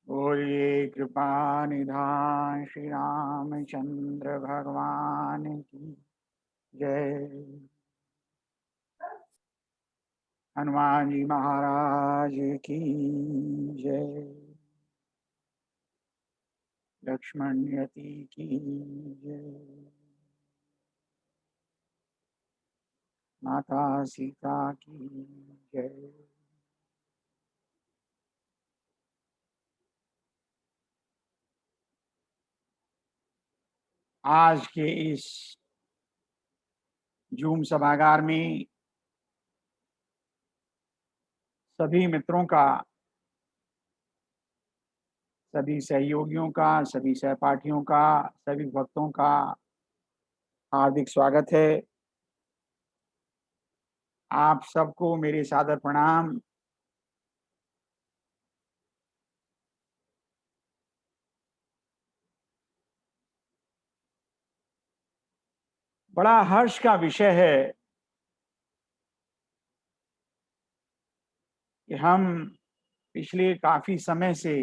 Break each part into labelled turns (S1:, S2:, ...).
S1: बोलिए कृपा निधान श्री रामचंद्र भगवान की जय। हनुमान जी महाराज की जय। लक्ष्मण यति की जय। माता सीता की जय। आज के इस जूम सभागार में सभी मित्रों का, सभी सहयोगियों का, सभी सहपाठियों का, सभी भक्तों का हार्दिक स्वागत है। आप सबको मेरे सादर प्रणाम। बड़ा हर्ष का विषय है कि हम पिछले काफी समय से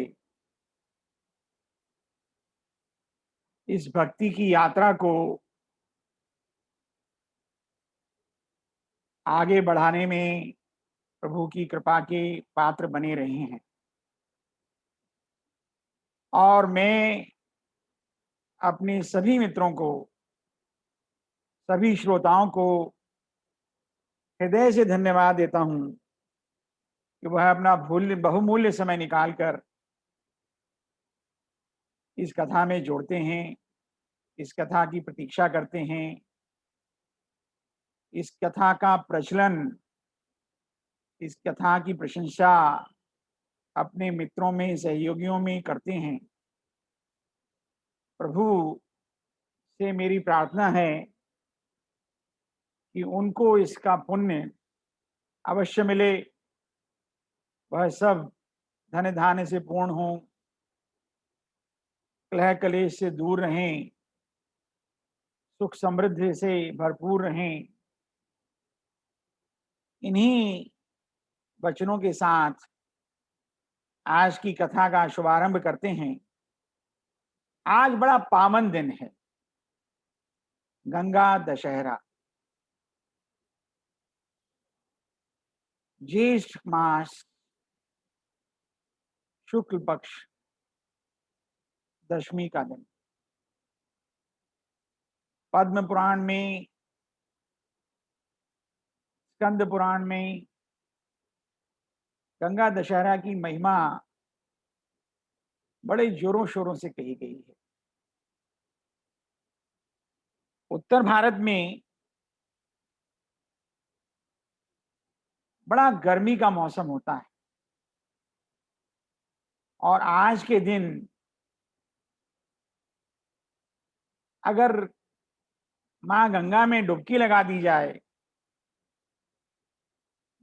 S1: इस भक्ति की यात्रा को आगे बढ़ाने में प्रभु की कृपा के पात्र बने रहे हैं। और मैं अपने सभी मित्रों को, सभी श्रोताओं को हृदय से धन्यवाद देता हूं कि वह अपना बहुमूल्य समय निकालकर इस कथा में जोड़ते हैं, इस कथा की प्रतीक्षा करते हैं, इस कथा का प्रचलन, इस कथा की प्रशंसा अपने मित्रों में, सहयोगियों में करते हैं। प्रभु से मेरी प्रार्थना है कि उनको इसका पुण्य अवश्य मिले, वह सब धन धान्य से पूर्ण हो, कलह कलेश से दूर रहें, सुख समृद्धि से भरपूर रहें। इन्हीं वचनों के साथ आज की कथा का शुभारंभ करते हैं। आज बड़ा पावन दिन है, गंगा दशहरा। ज्येष्ठ मास शुक्ल पक्ष दशमी का दिन। पद्म पुराण में, स्कंद पुराण में गंगा दशहरा की महिमा बड़े जोरों शोरों से कही गई है। उत्तर भारत में बड़ा गर्मी का मौसम होता है और आज के दिन अगर माँ गंगा में डुबकी लगा दी जाए,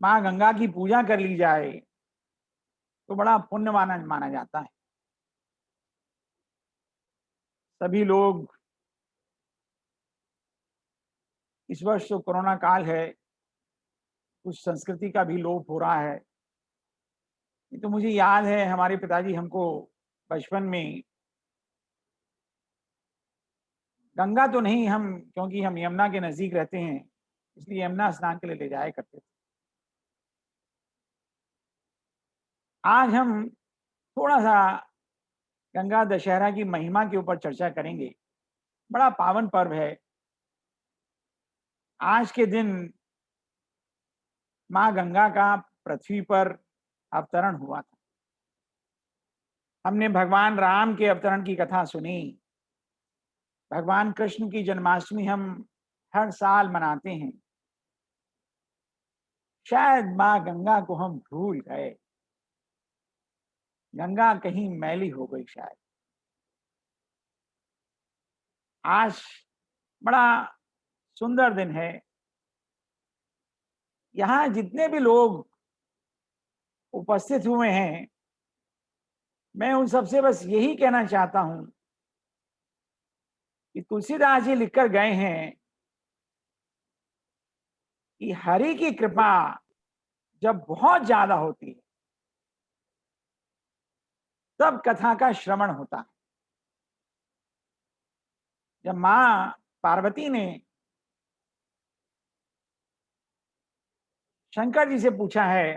S1: माँ गंगा की पूजा कर ली जाए, तो बड़ा पुण्य माना जाता है। सभी लोग, इस वर्ष तो कोरोना काल है, कुछ संस्कृति का भी लोप हो रहा है। ये तो मुझे याद है, हमारे पिताजी हमको बचपन में, गंगा तो नहीं, हम क्योंकि हम यमुना के नजदीक रहते हैं इसलिए यमुना स्नान के लिए ले जाया करते थे। आज हम थोड़ा सा गंगा दशहरा की महिमा के ऊपर चर्चा करेंगे। बड़ा पावन पर्व है। आज के दिन माँ गंगा का पृथ्वी पर अवतरण हुआ था। हमने भगवान राम के अवतरण की कथा सुनी। भगवान कृष्ण की जन्माष्टमी हम हर साल मनाते हैं। शायद माँ गंगा को हम भूल गए, गंगा कहीं मैली हो गई शायद। आज बड़ा सुंदर दिन है। यहाँ जितने भी लोग उपस्थित हुए हैं, मैं उन सबसे बस यही कहना चाहता हूं कि तुलसीदास जी लिखकर गए हैं कि हरि की कृपा जब बहुत ज्यादा होती है तब कथा का श्रवण होता है। जब मां पार्वती ने शंकर जी से पूछा है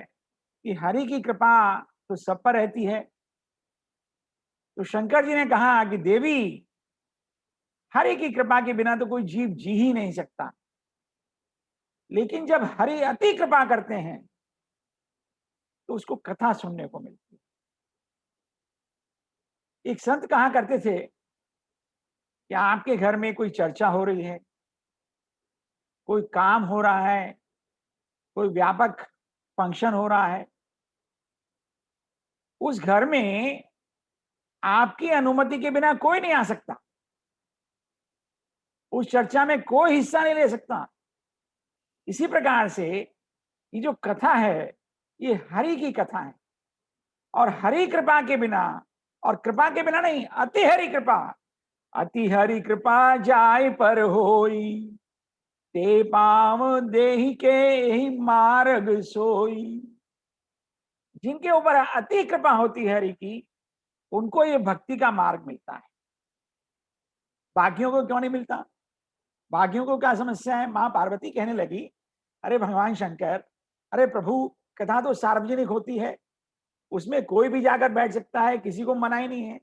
S1: कि हरि की कृपा तो सब पर रहती है, तो शंकर जी ने कहा कि देवी, हरि की कृपा के बिना तो कोई जीव जी ही नहीं सकता, लेकिन जब हरि अति कृपा करते हैं तो उसको कथा सुनने को मिलती है। एक संत कहा करते थे कि आपके घर में कोई चर्चा हो रही है, कोई काम हो रहा है, कोई व्यापक फंक्शन हो रहा है, उस घर में आपकी अनुमति के बिना कोई नहीं आ सकता, उस चर्चा में कोई हिस्सा नहीं ले सकता। इसी प्रकार से ये जो कथा है, ये हरि की कथा है, और हरि कृपा के बिना, और कृपा के बिना नहीं, अति हरि कृपा, अति हरि कृपा जाय पर होई, ते पाव देहि के ही मार्ग सोई। जिनके ऊपर अति कृपा होती है हरि की, उनको ये भक्ति का मार्ग मिलता है। बाकियों को क्यों नहीं मिलता? बाकियों को क्या समस्या है? मां पार्वती कहने लगी, अरे भगवान शंकर, अरे प्रभु, कथा तो सार्वजनिक होती है, उसमें कोई भी जाकर बैठ सकता है, किसी को मना ही नहीं है।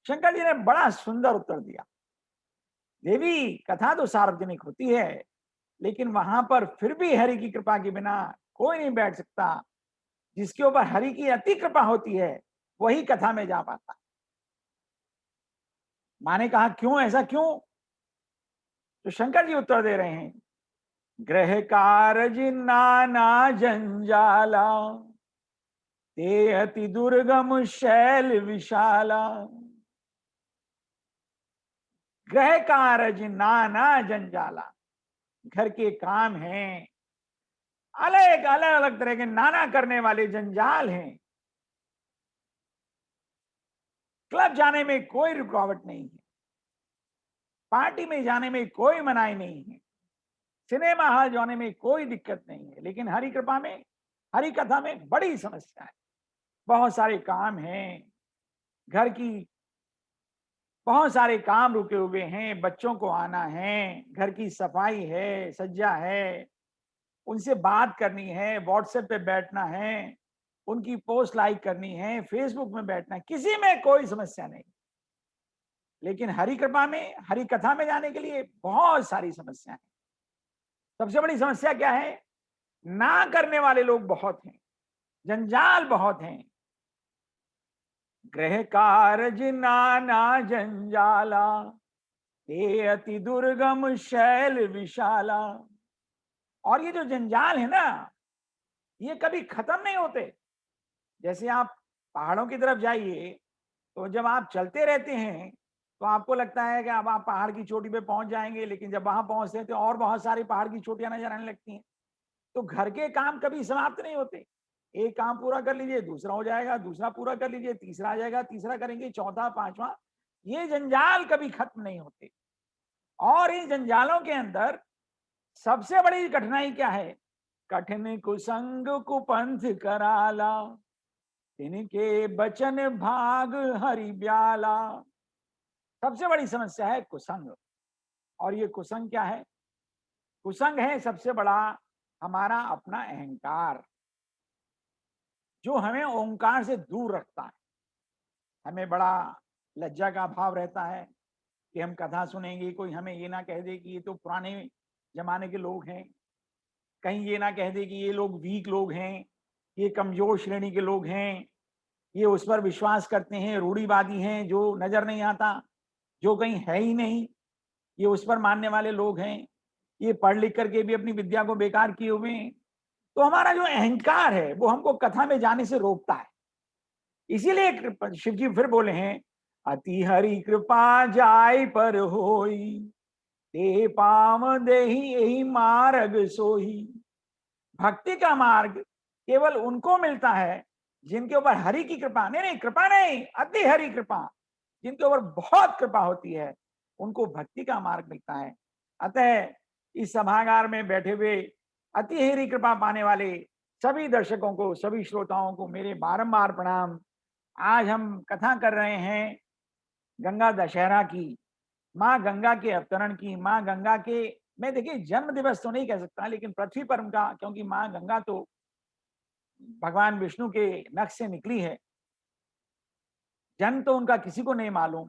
S1: शंकर जी ने बड़ा सुंदर उत्तर दिया, देवी, कथा तो सार्वजनिक होती है, लेकिन वहां पर फिर भी हरि की कृपा के बिना कोई नहीं बैठ सकता। जिसके ऊपर हरि की अति कृपा होती है, वही कथा में जा पाता है। मां ने कहा, क्यों, ऐसा क्यों? तो शंकर जी उत्तर दे रहे हैं, ग्रह कारज नाना जंजाला, ते अति दुर्गम शैल विशाला। ग्रह कारज नाना जंजाला, घर के काम हैं, अलग अलग अलग तरह के नाना करने वाले जंजाल हैं। क्लब जाने में कोई रुकावट नहीं है, पार्टी में जाने में कोई मनाही नहीं है, सिनेमा हॉल जाने में कोई दिक्कत नहीं है, लेकिन हरि कृपा में, हरि कथा में बड़ी समस्या है। बहुत सारे काम हैं, घर की बहुत सारे काम रुके हुए हैं, बच्चों को आना है, घर की सफाई है, सज्जा है, उनसे बात करनी है, व्हाट्सएप पे बैठना है, उनकी पोस्ट लाइक करनी है, फेसबुक में बैठना है, किसी में कोई समस्या नहीं। लेकिन हरि कृपा में, हरि कथा में जाने के लिए बहुत सारी समस्या है। सबसे बड़ी समस्या क्या है? ना करने वाले लोग बहुत हैं, जंजाल बहुत हैं। गृह कारज नाना जंजाला, ते अति दुर्गम शैल विशाला। और ये जो जंजाल है ना, ये कभी खत्म नहीं होते। जैसे आप पहाड़ों की तरफ जाइए, तो जब आप चलते रहते हैं तो आपको लगता है कि अब आप पहाड़ की चोटी पे पहुंच जाएंगे, लेकिन जब वहां पहुंचते हैं तो और बहुत सारी पहाड़ की चोटियां नजर आने लगती हैं। तो घर के काम कभी समाप्त नहीं होते। एक काम पूरा कर लीजिए, दूसरा हो जाएगा, दूसरा पूरा कर लीजिए, तीसरा आ जाएगा, तीसरा करेंगे, चौथा, पांचवा, ये जंजाल कभी खत्म नहीं होते। और इन जंजालों के अंदर सबसे बड़ी कठिनाई क्या है? कठिन कुसंग कुपंथ कराला, इनके बचन भाग हरि ब्याला। सबसे बड़ी समस्या है कुसंग। और ये कुसंग क्या है? कुसंग है सबसे बड़ा हमारा अपना अहंकार, जो हमें ओंकार से दूर रखता है। हमें बड़ा लज्जा का भाव रहता है कि हम कथा सुनेंगे, कोई हमें ये ना कह दे कि ये तो पुराने जमाने के लोग हैं, कहीं ये ना कह दे कि ये लोग वीक लोग हैं, ये कमजोर श्रेणी के लोग हैं, ये उस पर विश्वास करते हैं, रूढ़िवादी हैं, जो नजर नहीं आता, जो कहीं है ही नहीं, ये उस पर मानने वाले लोग हैं, ये पढ़ लिख करके भी अपनी विद्या को बेकार किए हुए हैं। तो हमारा जो अहंकार है वो हमको कथा में जाने से रोकता है। इसीलिए शिव जी फिर बोले हैं, अति हरि कृपा जाय पर होई, ते पाव देहि यही मार्ग सोही। भक्ति का मार्ग केवल उनको मिलता है जिनके ऊपर हरि की कृपा, नहीं नहीं, कृपा नहीं, अति हरि कृपा, जिनके ऊपर बहुत कृपा होती है, उनको भक्ति का मार्ग मिलता है। अतः इस सभागार में बैठे हुए अति हरि कृपा पाने वाले सभी दर्शकों को, सभी श्रोताओं को मेरे बारंबार प्रणाम। आज हम कथा कर रहे हैं गंगा दशहरा की, माँ गंगा के अवतरण की, माँ गंगा के, मैं देखिए जन्म दिवस तो नहीं कह सकता, लेकिन पृथ्वी पर उनका, क्योंकि माँ गंगा तो भगवान विष्णु के नख से निकली है। जन्म तो उनका किसी को नहीं मालूम।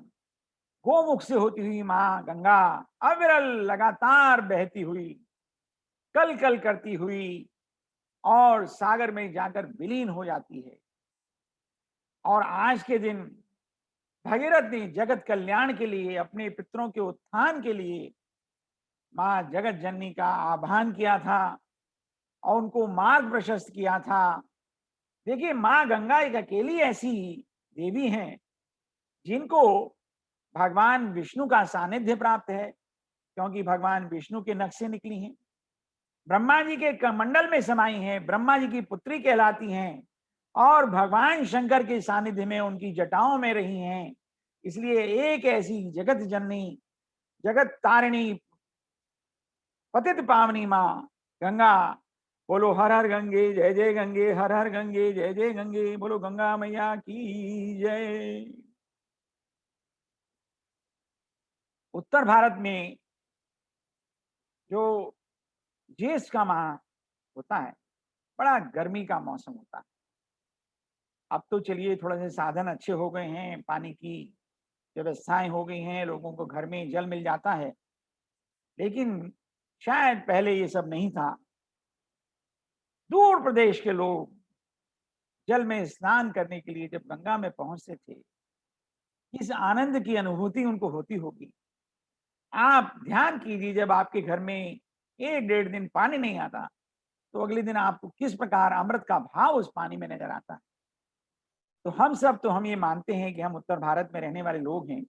S1: गोमुख से होती हुई माँ गंगा अविरल लगातार बहती हुई, कल कल करती हुई और सागर में जाकर विलीन हो जाती है। और आज के दिन भगीरथ ने जगत कल्याण के लिए, अपने पितरों के उत्थान के लिए माँ जगत जननी का आह्वान किया था और उनको मार्ग प्रशस्त किया था। देखिए, माँ गंगा एक अकेली ऐसी देवी हैं जिनको भगवान विष्णु का सानिध्य प्राप्त है, क्योंकि भगवान विष्णु के नख से निकली हैं। ब्रह्मा जी के कमंडल में समाई हैं, ब्रह्मा जी की पुत्री कहलाती हैं और भगवान शंकर के सानिध्य में उनकी जटाओं में रही हैं। इसलिए एक ऐसी जगत जननी, जगत तारिणी, पतित पावनी माँ गंगा, बोलो हर हर गंगे जय जय गंगे, हर हर गंगे जय जय गंगे, बोलो गंगा मैया की जय। उत्तर भारत में जो ज्येष्ठ का माह होता है, बड़ा गर्मी का मौसम होता है। अब तो चलिए थोड़ा से साधन अच्छे हो गए हैं, पानी की व्यवस्थाएं हो गई हैं, लोगों को घर में जल मिल जाता है, लेकिन शायद पहले ये सब नहीं था। दूर प्रदेश के लोग जल में स्नान करने के लिए जब गंगा में पहुंचते थे, इस आनंद की अनुभूति उनको होती होगी। आप ध्यान कीजिए, जब आपके घर में 1 डेढ़ दिन पानी नहीं आता, तो अगले दिन आपको किस प्रकार अमृत का भाव उस पानी में नजर आता है। तो हम सब, तो हम ये मानते हैं कि हम उत्तर भारत में रहने वाले लोग हैं,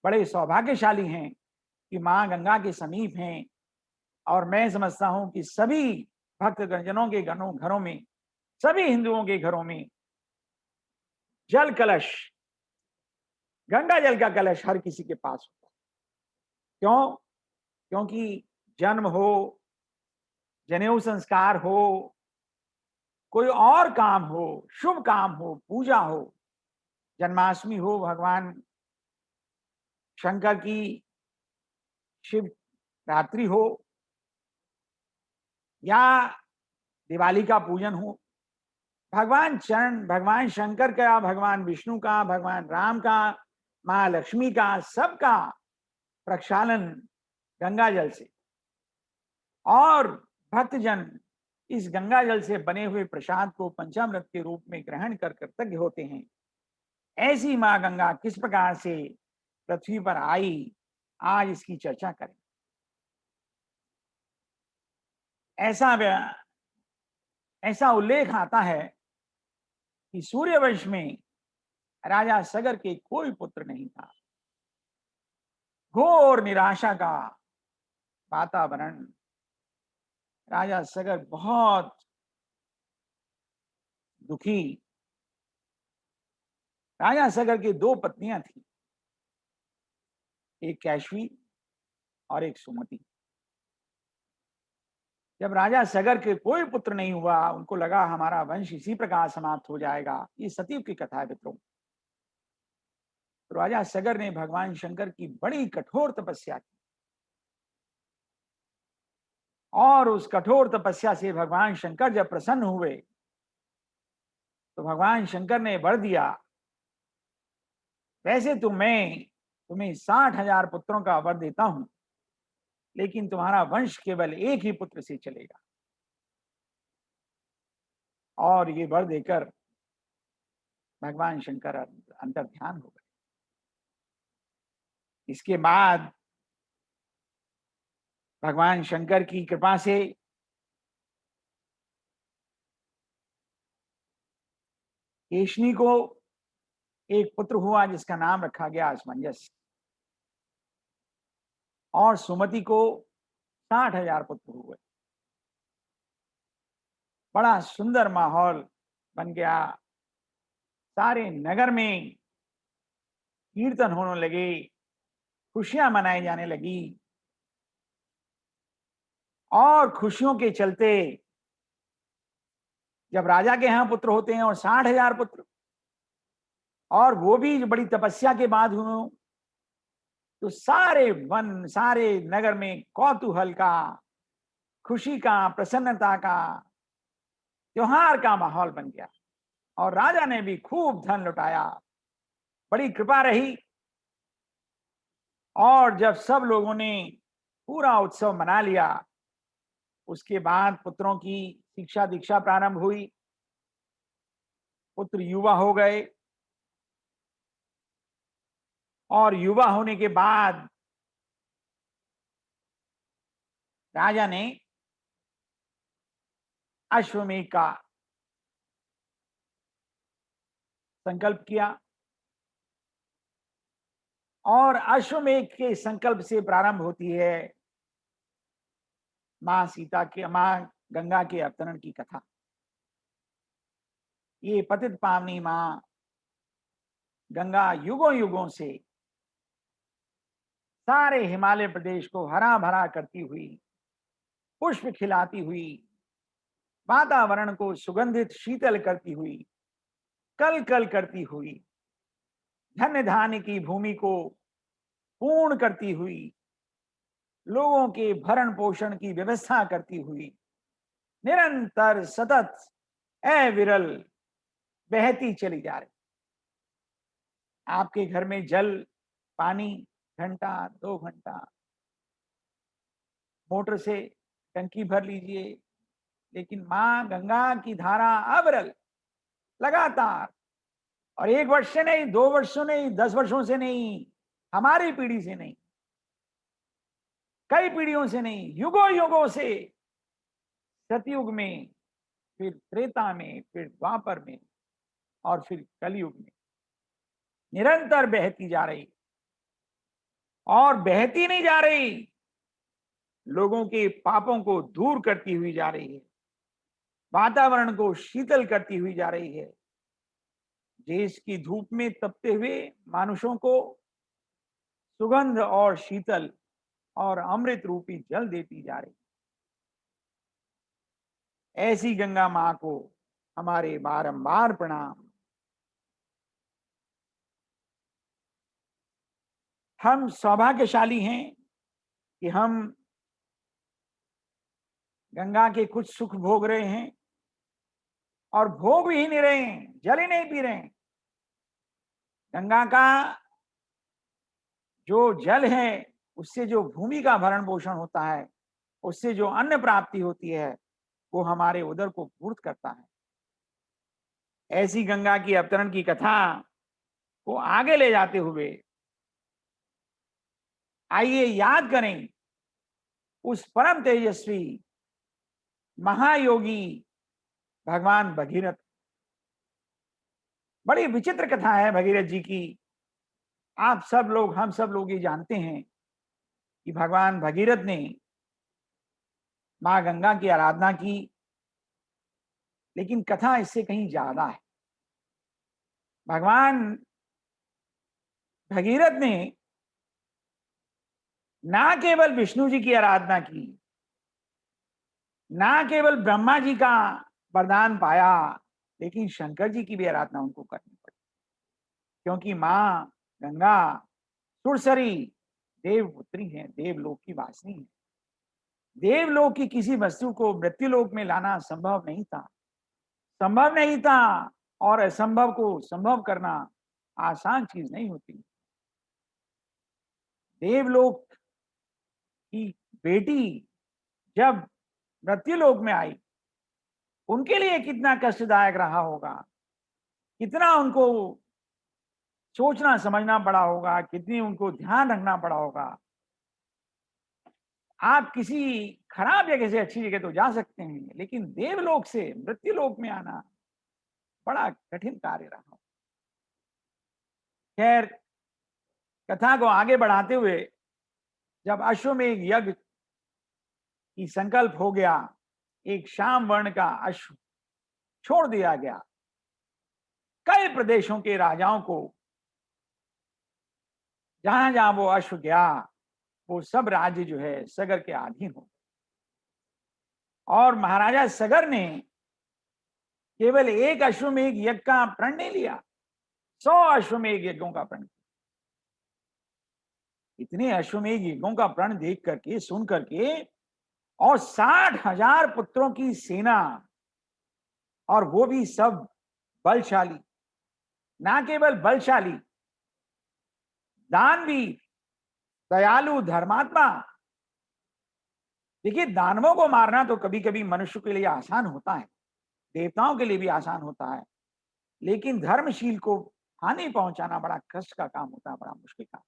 S1: बड़े सौभाग्यशाली हैं कि माँ गंगा के समीप हैं। और मैं समझता हूं कि सभी भक्त जनों के घरों में, सभी हिंदुओं के घरों में जल कलश, गंगा जल का कलश हर किसी के पास होता है। क्यों? क्योंकि जन्म हो, जनेऊ संस्कार हो, कोई और काम हो, शुभ काम हो, पूजा हो, जन्माष्टमी हो, भगवान शंकर की शिव रात्रि हो, या दिवाली का पूजन हो, भगवान चरण, भगवान शंकर का, भगवान विष्णु का, भगवान राम का, माँ लक्ष्मी का, सबका प्रक्षालन गंगा जल से। और भक्तजन इस गंगा जल से बने हुए प्रसाद को पंचामृत के रूप में ग्रहण कर कृतज्ञ होते हैं। ऐसी माँ गंगा किस प्रकार से पृथ्वी पर आई, आज इसकी चर्चा करें। ऐसा ऐसा उल्लेख आता है कि सूर्यवंश में राजा सगर के कोई पुत्र नहीं था। घोर निराशा का वातावरण, राजा सगर बहुत दुखी। राजा सगर की 2 पत्नियां थी, एक कैशवी और एक सुमति। जब राजा सगर के कोई पुत्र नहीं हुआ, उनको लगा हमारा वंश इसी प्रकार समाप्त हो जाएगा। ये सतीव की कथा है मित्रों। तो राजा सगर ने भगवान शंकर की बड़ी कठोर तपस्या की, और उस कठोर तपस्या से भगवान शंकर जब प्रसन्न हुए, तो भगवान शंकर ने वर दिया, वैसे तो मैं तुम्हें 60,000 पुत्रों का वर देता हूं, लेकिन तुम्हारा वंश केवल एक ही पुत्र से चलेगा। और ये वर देकर भगवान शंकर अंतर ध्यान हो गए। इसके बाद भगवान शंकर की कृपा से केशनी को एक पुत्र हुआ, जिसका नाम रखा गया असमंजस। और सुमति को 60,000 पुत्र हुए। बड़ा सुंदर माहौल बन गया। सारे नगर में कीर्तन होने लगे, खुशियां मनाई जाने लगी। और खुशियों के चलते, जब राजा के यहाँ पुत्र होते हैं और 60,000 पुत्र, और वो भी बड़ी तपस्या के बाद हुए, तो सारे वन, सारे नगर में कौतूहल का, खुशी का, प्रसन्नता का, त्योहार का माहौल बन गया। और राजा ने भी खूब धन लुटाया, बड़ी कृपा रही। और जब सब लोगों ने पूरा उत्सव मना लिया, उसके बाद पुत्रों की शिक्षा दीक्षा प्रारंभ हुई, पुत्र युवा हो गए। और युवा होने के बाद राजा ने अश्वमेध का संकल्प किया। और अश्वमेध के संकल्प से प्रारंभ होती है मां सीता के, मां गंगा के अवतरण की कथा। ये पतित पावनी मां गंगा युगों युगों से सारे हिमालय प्रदेश को हरा भरा करती हुई, पुष्प खिलाती हुई, वातावरण को सुगंधित शीतल करती हुई, कल कल करती हुई, धन्य धान्य की भूमि को पूर्ण करती हुई, लोगों के भरण पोषण की व्यवस्था करती हुई, निरंतर सतत अविरल बहती चली जा रही। आपके घर में जल, पानी घंटा 2 घंटा मोटर से टंकी भर लीजिए, लेकिन मां गंगा की धारा अविरल, लगातार, और 1 वर्ष से नहीं, 2 वर्ष से नहीं, 10 वर्षों से नहीं, हमारी पीढ़ी से नहीं, कई पीढ़ियों से नहीं, युगों युगों से, सतयुग में, फिर त्रेता में, फिर द्वापर में, और फिर कलयुग में निरंतर बहती जा रही। और बहती नहीं जा रही, लोगों के पापों को दूर करती हुई जा रही है, वातावरण को शीतल करती हुई जा रही है, देश की धूप में तपते हुए मानुषों को सुगंध और शीतल और अमृत रूपी जल देती जा रही। ऐसी गंगा मां को हमारे बारंबार प्रणाम। हम सौभाग्यशाली हैं कि हम गंगा के कुछ सुख भोग रहे हैं, और भोग भी ही नहीं रहे हैं, जल ही नहीं पी रहे हैं। गंगा का जो जल है, उससे जो भूमि का भरण पोषण होता है, उससे जो अन्न प्राप्ति होती है, वो हमारे उदर को पूर्त करता है। ऐसी गंगा की अवतरण की कथा को आगे ले जाते हुए आइए याद करें उस परम तेजस्वी महायोगी भगवान भगीरथ। बड़ी विचित्र कथा है भगीरथ जी की। आप सब लोग, हम सब लोग ये जानते हैं कि भगवान भगीरथ ने मां गंगा की आराधना की, लेकिन कथा इससे कहीं ज्यादा है। भगवान भगीरथ ने ना केवल विष्णु जी की आराधना की, ना केवल ब्रह्मा जी का वरदान पाया, लेकिन शंकर जी की भी आराधना उनको करनी पड़ी। क्योंकि मां गंगा सुरसरी देवपुत्री है, देवलोक की वासिनी है। देवलोक की किसी वस्तु को मृत्युलोक में लाना संभव नहीं था, संभव नहीं था। और असंभव को संभव करना आसान चीज नहीं होती। देवलोक की बेटी जब मृत्युलोक में आई, उनके लिए कितना कष्टदायक रहा होगा, कितना उनको सोचना समझना पड़ा होगा, कितनी उनको ध्यान रखना पड़ा होगा। आप किसी खराब जगह से अच्छी जगह तो जा सकते हैं, लेकिन देवलोक से मृत्युलोक में आना बड़ा कठिन कार्य रहा। खैर, कथा को आगे बढ़ाते हुए जब अश्वमेध यज्ञ की संकल्प हो गया, एक श्याम वर्ण का अश्व छोड़ दिया गया। कई प्रदेशों के राजाओं को जहां जहां वो अश्व गया, वो सब राज्य जो है सगर के अधीन हो। और महाराजा सगर ने केवल एक अश्वमेध यज्ञ का प्रण नहीं लिया, 100 अश्वमेध यज्ञों का प्रण। इतने अश्वमेध यज्ञों का प्रण देख करके, सुन करके, और 60,000 पुत्रों की सेना, और वो भी सब बलशाली, ना केवल बलशाली, दानवीर, दयालु, धर्मात्मा। देखिए, दानवों को मारना तो कभी कभी मनुष्य के लिए आसान होता है, देवताओं के लिए भी आसान होता है, लेकिन धर्मशील को हानि पहुंचाना बड़ा कष्ट का काम होता है, बड़ा मुश्किल काम।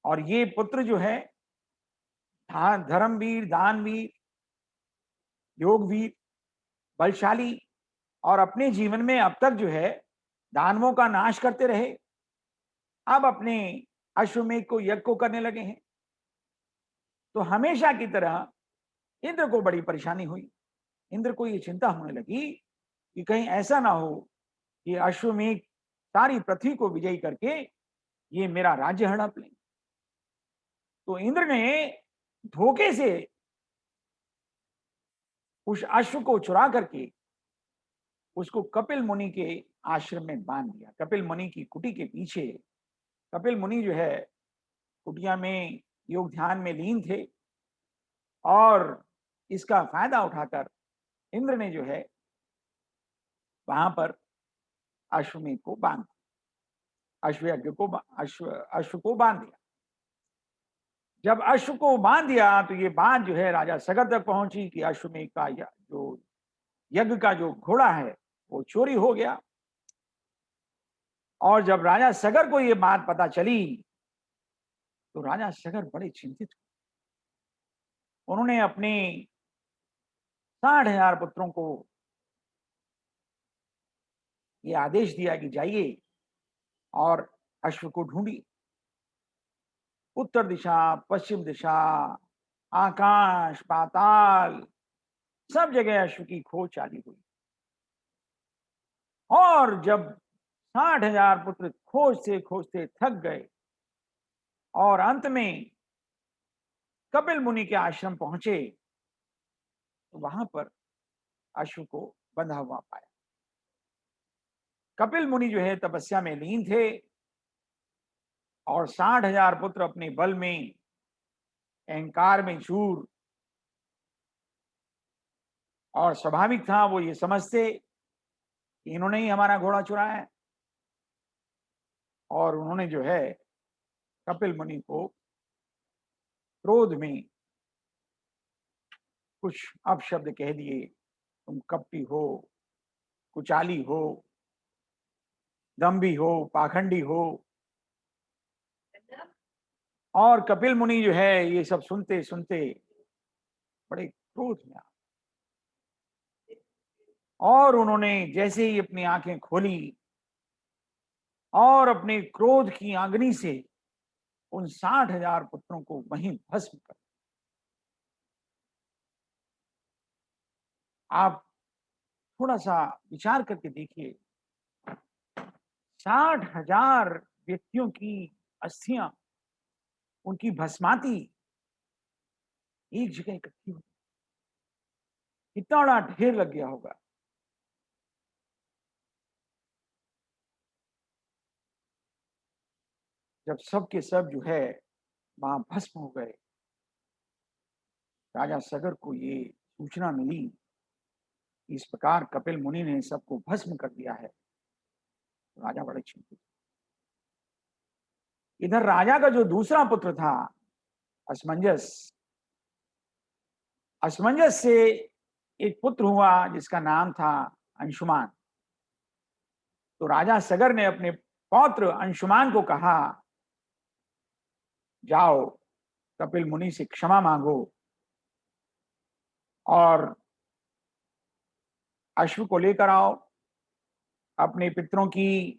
S1: और ये पुत्र जो है, धर्मवीर, दानवीर, योगवीर, बलशाली, और अपने जीवन में अब तक जो है दानवों का नाश करते रहे, अब अपने अश्वमेध को यज्ञ को करने लगे हैं। तो हमेशा की तरह इंद्र को बड़ी परेशानी हुई। इंद्र को ये चिंता होने लगी कि कहीं ऐसा ना हो कि अश्वमेध सारी पृथ्वी को विजयी करके ये मेरा राज्य हड़प लें। तो इंद्र ने धोखे से उस अश्व को चुरा करके उसको कपिल मुनि के आश्रम में बांध दिया। कपिल मुनि की कुटी के पीछे। कपिल मुनि जो है कुटिया में योग ध्यान में लीन थे, और इसका फायदा उठाकर इंद्र ने जो है वहां पर अश्वमेध को बांध, अश्वयज्ञ को अश्व को बांध दिया। जब अश्व को बांध दिया तो ये बात जो है राजा सगर तक पहुंची कि अश्वमेध का जो यज्ञ का जो घोड़ा है वो चोरी हो गया। और जब राजा सगर को ये बात पता चली तो राजा सगर बड़े चिंतित हुए। उन्होंने अपने 60,000 पुत्रों को ये आदेश दिया कि जाइए और अश्व को ढूंढिए। उत्तर दिशा, पश्चिम दिशा, आकाश, पाताल, सब जगह अश्व की खोज चालू हुई। और जब 60,000 पुत्र खोजते खोजते थक गए और अंत में कपिल मुनि के आश्रम पहुंचे, तो वहां पर अश्व को बंधा हुआ पाया। कपिल मुनि जो है तपस्या में लीन थे, और 60,000 पुत्र अपने बल में, अहंकार में चूर, और स्वाभाविक था वो ये समझते कि इन्होंने ही हमारा घोड़ा चुराया है। और उन्होंने जो है कपिल मुनि को क्रोध में कुछ अपशब्द कह दिए। तुम कपटी हो, कुचाली हो, दम्भी हो, पाखंडी हो। और कपिल मुनि जो है ये सब सुनते सुनते बड़े क्रोध में आ, और उन्होंने जैसे ही अपनी आंखें खोली और अपने क्रोध की अग्नि से उन 60,000 पुत्रों को वहीं भस्म कर। आप थोड़ा सा विचार करके देखिए, 60,000 व्यक्तियों की अस्थियां, उनकी भस्माती एक जगह इकट्ठी हुई, कितना बड़ा ढेर लग गया होगा। जब सब के सब जो है वहां भस्म हो गए, राजा सगर को ये सूचना मिली कि इस प्रकार कपिल मुनि ने सबको भस्म कर दिया है, तो राजा बड़े चिंतित। इधर राजा का जो दूसरा पुत्र था असमंजस, असमंजस से एक पुत्र हुआ जिसका नाम था अंशुमान। तो राजा सगर ने अपने पौत्र अंशुमान को कहा, जाओ कपिल मुनि से क्षमा मांगो और अश्व को लेकर आओ, अपने पितरों की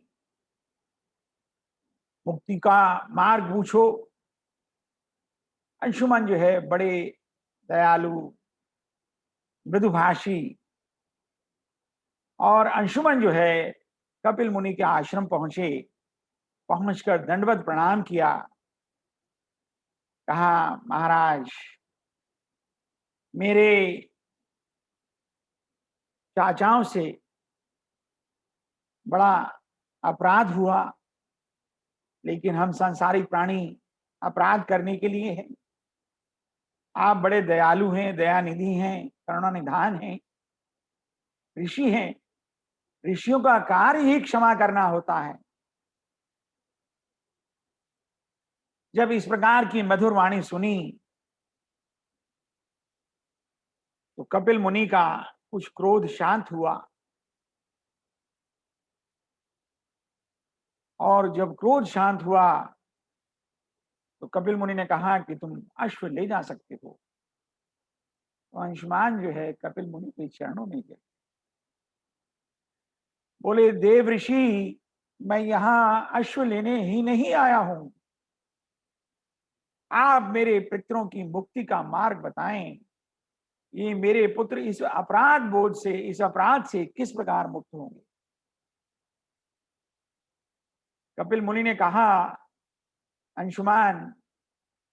S1: मुक्ति का मार्ग पूछो। अंशुमन जो है बड़े दयालु, मृदुभाषी, और अंशुमन जो है कपिल मुनि के आश्रम पहुंचे, पहुंचकर दंडवत प्रणाम किया। कहा, महाराज, मेरे चाचाओं से बड़ा अपराध हुआ, लेकिन हम सांसारिक प्राणी अपराध करने के लिए हैं। आप बड़े दयालु हैं, दयानिधि हैं, करुणानिधान हैं, ऋषि हैं। ऋषियों का कार्य ही क्षमा करना होता है। जब इस प्रकार की मधुर वाणी सुनी तो कपिल मुनि का कुछ क्रोध शांत हुआ, और जब क्रोध शांत हुआ तो कपिल मुनि ने कहा कि तुम अश्व ले जा सकते हो। तो अंशुमान जो है कपिल मुनि के चरणों में गिर, बोले, देव ऋषि, मैं यहाँ अश्व लेने ही नहीं आया हूं। आप मेरे पितरों की मुक्ति का मार्ग बताएं। ये मेरे पुत्र इस अपराध बोझ से, इस अपराध से किस प्रकार मुक्त होंगे। कपिल मुनि ने कहा, अंशुमान,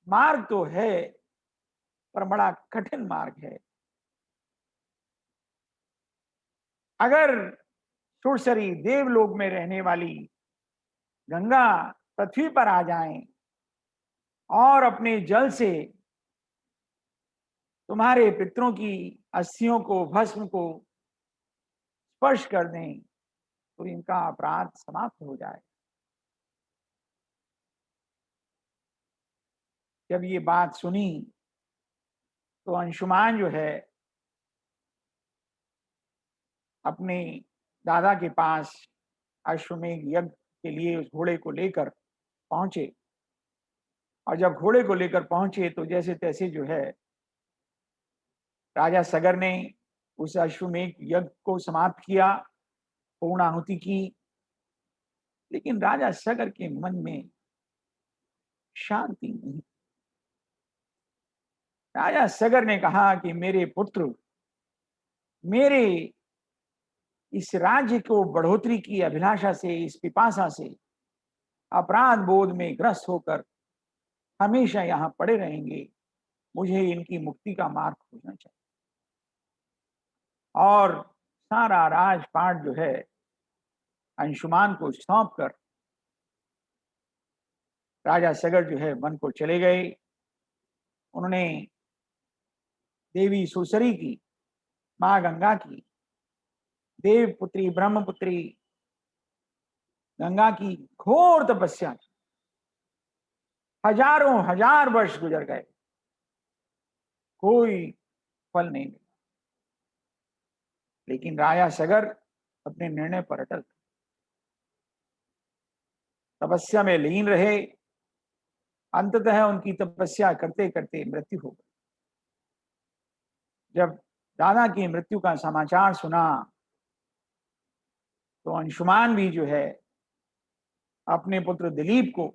S1: मार्ग तो है, पर बड़ा कठिन मार्ग है। अगर सुरसरी देवलोक में रहने वाली गंगा पृथ्वी पर आ जाएं और अपने जल से तुम्हारे पितरों की अस्थियों को, भस्म को स्पर्श कर दें, तो इनका अपराध समाप्त हो जाए। जब ये बात सुनी तो अंशुमान जो है अपने दादा के पास अश्वमेध यज्ञ के लिए उस घोड़े को लेकर पहुंचे। और जब घोड़े को लेकर पहुंचे तो जैसे तैसे जो है राजा सगर ने उस अश्वमेध यज्ञ को समाप्त किया, पूर्णाहुति की। लेकिन राजा सगर के मन में शांति नहीं। राजा सगर ने कहा कि मेरे पुत्र, मेरे इस राज्य को बढ़ोतरी की अभिलाषा से, इस पिपासा से अपराध बोध में ग्रस्त होकर हमेशा यहाँ पड़े रहेंगे। मुझे इनकी मुक्ति का मार्ग खोजना चाहिए। और सारा राजपाट जो है अंशुमान को सौंप कर राजा सगर जो है वन को चले गए। उन्होंने देवी सुसरी की, मां गंगा की, देव पुत्री, ब्रह्मपुत्री गंगा की घोर तपस्या की। हजारों हजार वर्ष गुजर गए, कोई फल नहीं मिला। लेकिन राजा सगर अपने निर्णय पर अटल थे, तपस्या में लीन रहे। अंततः उनकी तपस्या करते करते मृत्यु हो गई। जब दादा की मृत्यु का समाचार सुना तो अंशुमान भी जो है अपने पुत्र दिलीप को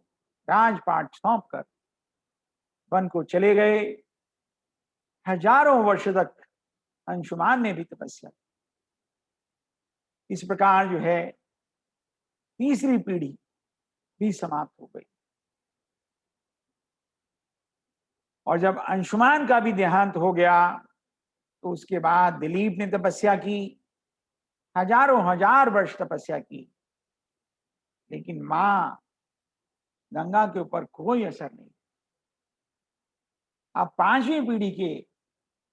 S1: राजपाट सौंप कर वन को चले गए। हजारों वर्ष तक अंशुमान ने भी तपस्या की। इस प्रकार जो है तीसरी पीढ़ी भी समाप्त हो गई। और जब अंशुमान का भी देहांत हो गया तो उसके बाद दिलीप ने तपस्या की, हजारों हजार वर्ष तपस्या की। लेकिन मां गंगा के ऊपर कोई असर नहीं। अब पांचवी पीढ़ी के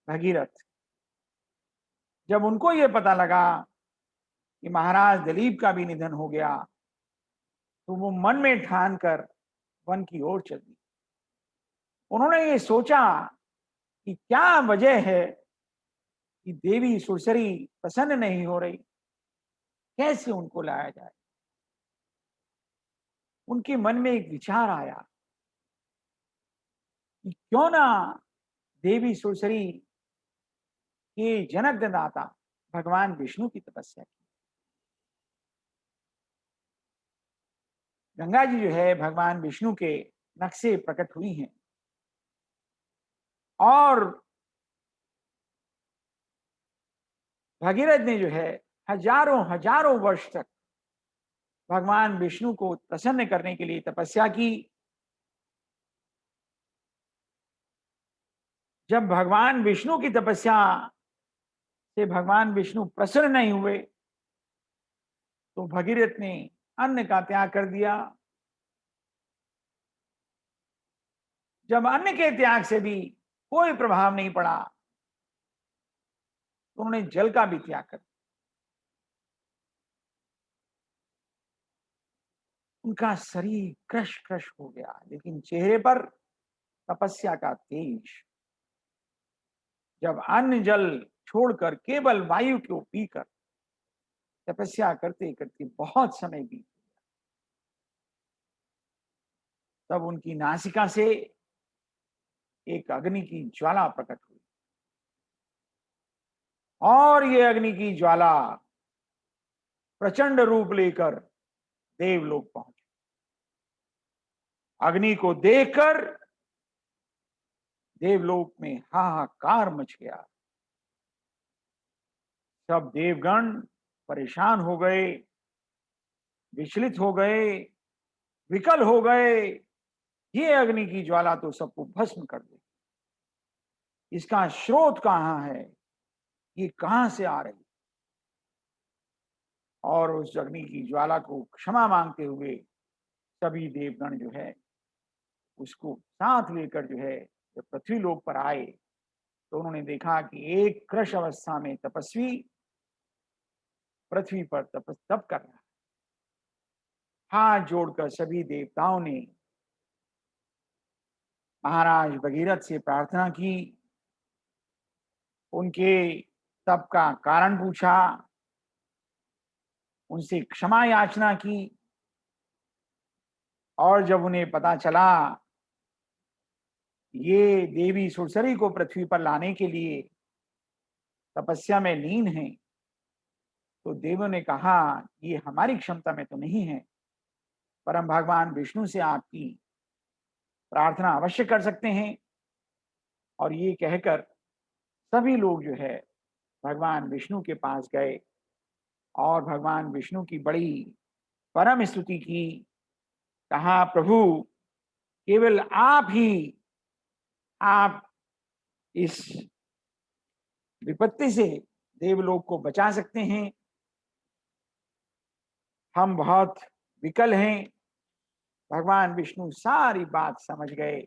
S1: भगीरथ, जब उनको यह पता लगा कि महाराज दिलीप का भी निधन हो गया, तो वो मन में ठान कर वन की ओर चल दी। उन्होंने ये सोचा कि क्या वजह है कि देवी सुरसरी प्रसन्न नहीं हो रही, कैसे उनको लाया जाए। उनके मन में एक विचार आया कि क्यों ना देवी सुरसरी के जनक दाता भगवान विष्णु की तपस्या की। गंगा जी जो है भगवान विष्णु के नख से प्रकट हुई हैं, और भगीरथ ने जो है हजारों हजारों वर्ष तक भगवान विष्णु को प्रसन्न करने के लिए तपस्या की। जब भगवान विष्णु की तपस्या से भगवान विष्णु प्रसन्न नहीं हुए तो भगीरथ ने अन्न का त्याग कर दिया। जब अन्न के त्याग से भी कोई प्रभाव नहीं पड़ा तो उन्होंने जल का भी त्याग कर दिया। उनका शरीर क्रश क्रश हो गया, लेकिन चेहरे पर तपस्या का तेज। जब अन्न जल छोड़कर केवल वायु को पीकर तपस्या करते करते बहुत समय बीत, तब उनकी नासिका से एक अग्नि की ज्वाला प्रकट हुई और ये अग्नि की ज्वाला प्रचंड रूप लेकर देवलोक पहुंची। अग्नि को देखकर देवलोक में हाहाकार मच गया। सब देवगण परेशान हो गए, विचलित हो गए, विकल हो गए। ये अग्नि की ज्वाला तो सबको भस्म कर दे, इसका स्रोत कहां है, ये कहां से आ रही। और उस अग्नि की ज्वाला को क्षमा मांगते हुए सभी देवगण जो है उसको साथ लेकर जो है जब पृथ्वी लोक पर आए तो उन्होंने देखा कि एक कृश अवस्था में तपस्वी पृथ्वी पर तप कर रहा है। हाथ जोड़कर सभी देवताओं ने महाराज भगीरथ से प्रार्थना की, उनके तप का कारण पूछा, उनसे क्षमा याचना की। और जब उन्हें पता चला ये देवी सुरसरी को पृथ्वी पर लाने के लिए तपस्या में लीन है, तो देवों ने कहा ये हमारी क्षमता में तो नहीं है, पर हम भगवान विष्णु से आपकी प्रार्थना अवश्य कर सकते हैं। और ये कहकर सभी लोग जो है भगवान विष्णु के पास गए और भगवान विष्णु की बड़ी परम स्तुति की। कहा प्रभु केवल आप ही, आप इस विपत्ति से देवलोक को बचा सकते हैं। हम बहुत विकल हैं। भगवान विष्णु सारी बात समझ गए।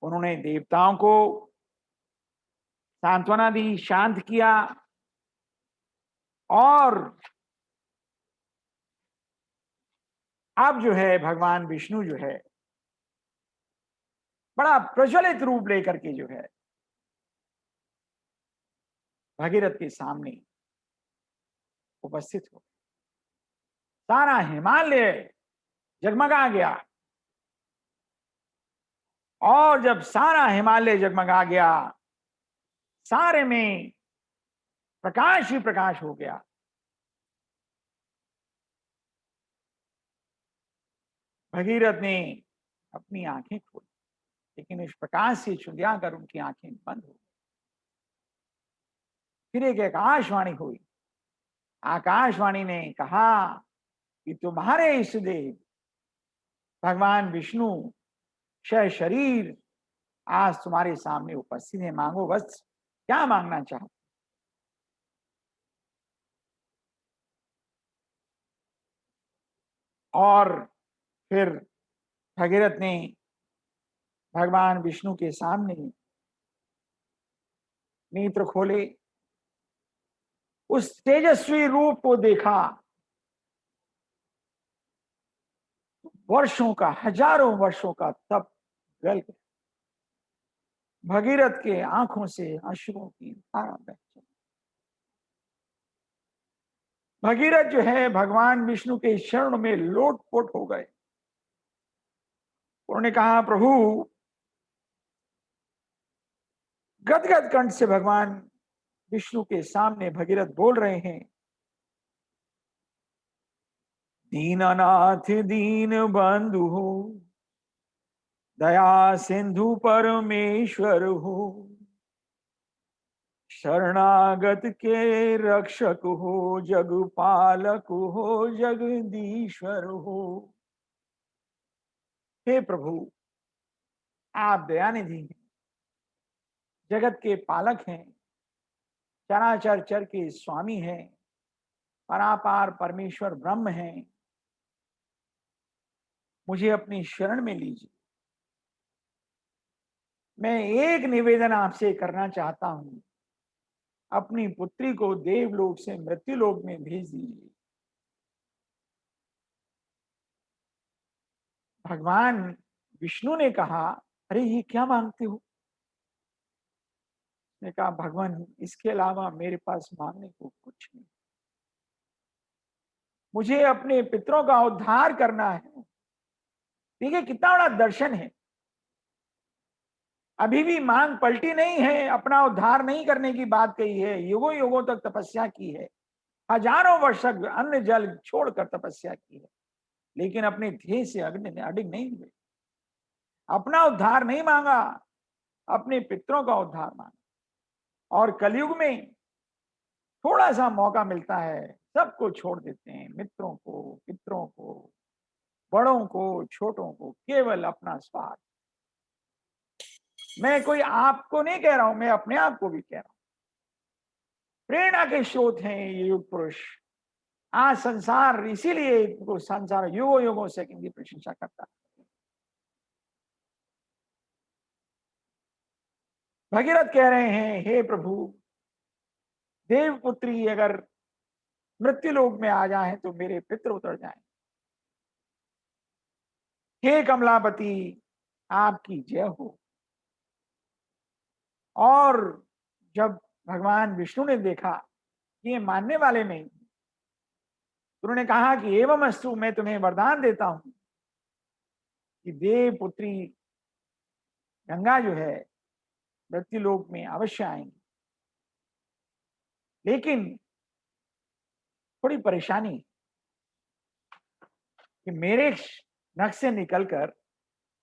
S1: उन्होंने देवताओं को सांत्वना दी, शांत किया और अब जो है भगवान विष्णु जो है बड़ा प्रज्वलित रूप लेकर के जो है भगीरथ के सामने उपस्थित हो। सारा हिमालय जगमगा गया और जब सारा हिमालय जगमगा गया, सारे में प्रकाश ही प्रकाश हो गया। भगीरथ ने अपनी आंखें खोली, लेकिन इस प्रकाश से चुंधिया कर उनकी आंखें बंद हो गई। फिर एक आकाशवाणी हुई। आकाशवाणी ने कहा कि तुम्हारे इष्ट देव भगवान विष्णु क्षय शरीर आज तुम्हारे सामने उपस्थित है, मांगो बस क्या मांगना चाहो। और फिर भगीरथ ने भगवान विष्णु के सामने नेत्र खोले, उस तेजस्वी रूप को देखा। वर्षों का, हजारों वर्षों का तप गल गया। भगीरथ के आंखों से अश्रुओं की धारा बह चली। भगीरथ जो है भगवान विष्णु के शरण में लोटपोट हो गए। उन्होंने कहा प्रभु, गदगद कंठ से भगवान विष्णु के सामने भगीरथ बोल रहे हैं, दीननाथ दीन बंधु हो, दया सिंधु परमेश्वर हो, शरणागत के रक्षक हो, जग पालक हो, जगदीश्वर हो। हे प्रभु, आप दयानिधि हैं, जगत के पालक हैं, चराचर चर के स्वामी हैं, परापार परमेश्वर ब्रह्म हैं। मुझे अपनी शरण में लीजिए। मैं एक निवेदन आपसे करना चाहता हूं, अपनी पुत्री को देवलोक से मृत्युलोक में भेज दीजिए। भगवान विष्णु ने कहा, अरे ये क्या मांगते हो? ने कहा, भगवान इसके अलावा मेरे पास मांगने को कुछ नहीं, मुझे अपने पितरों का उद्धार करना है। देखिए कितना बड़ा दर्शन है। अभी भी मांग पलटी नहीं है, अपना उद्धार नहीं करने की बात कही है, युगों युगों तक तपस्या की है, हजारों वर्ष तक अन्न जल छोड़कर तपस्या की है, लेकिन अपने ध्येय से अडिग नहीं हुए। अपना उद्धार नहीं मांगा, अपने पितरों का उद्धार मांगा। और कलयुग में थोड़ा सा मौका मिलता है, सबको छोड़ देते हैं, मित्रों को, पितरों को, बड़ों को, छोटों को, केवल अपना स्वार्थ। मैं कोई आपको नहीं कह रहा हूं, मैं अपने आप को भी कह रहा हूं। प्रेरणा के स्रोत हैं ये युग पुरुष। आज संसार इसीलिए इनको संसार युगों युगों से इनकी प्रशंसा करता है। भगीरथ कह रहे हैं, हे प्रभु, देवपुत्री अगर मृत्युलोक में आ जाए तो मेरे पितृ उतर जाएं। हे कमलापति, आपकी जय हो। और जब भगवान विष्णु ने देखा कि ये मानने वाले नहीं, तो उन्होंने कहा कि एवं अस्तु, मैं तुम्हें वरदान देता हूं कि देवपुत्री गंगा जो है मृत्युलोक में अवश्य आएंगी, लेकिन थोड़ी परेशानी कि मेरे नख से निकलकर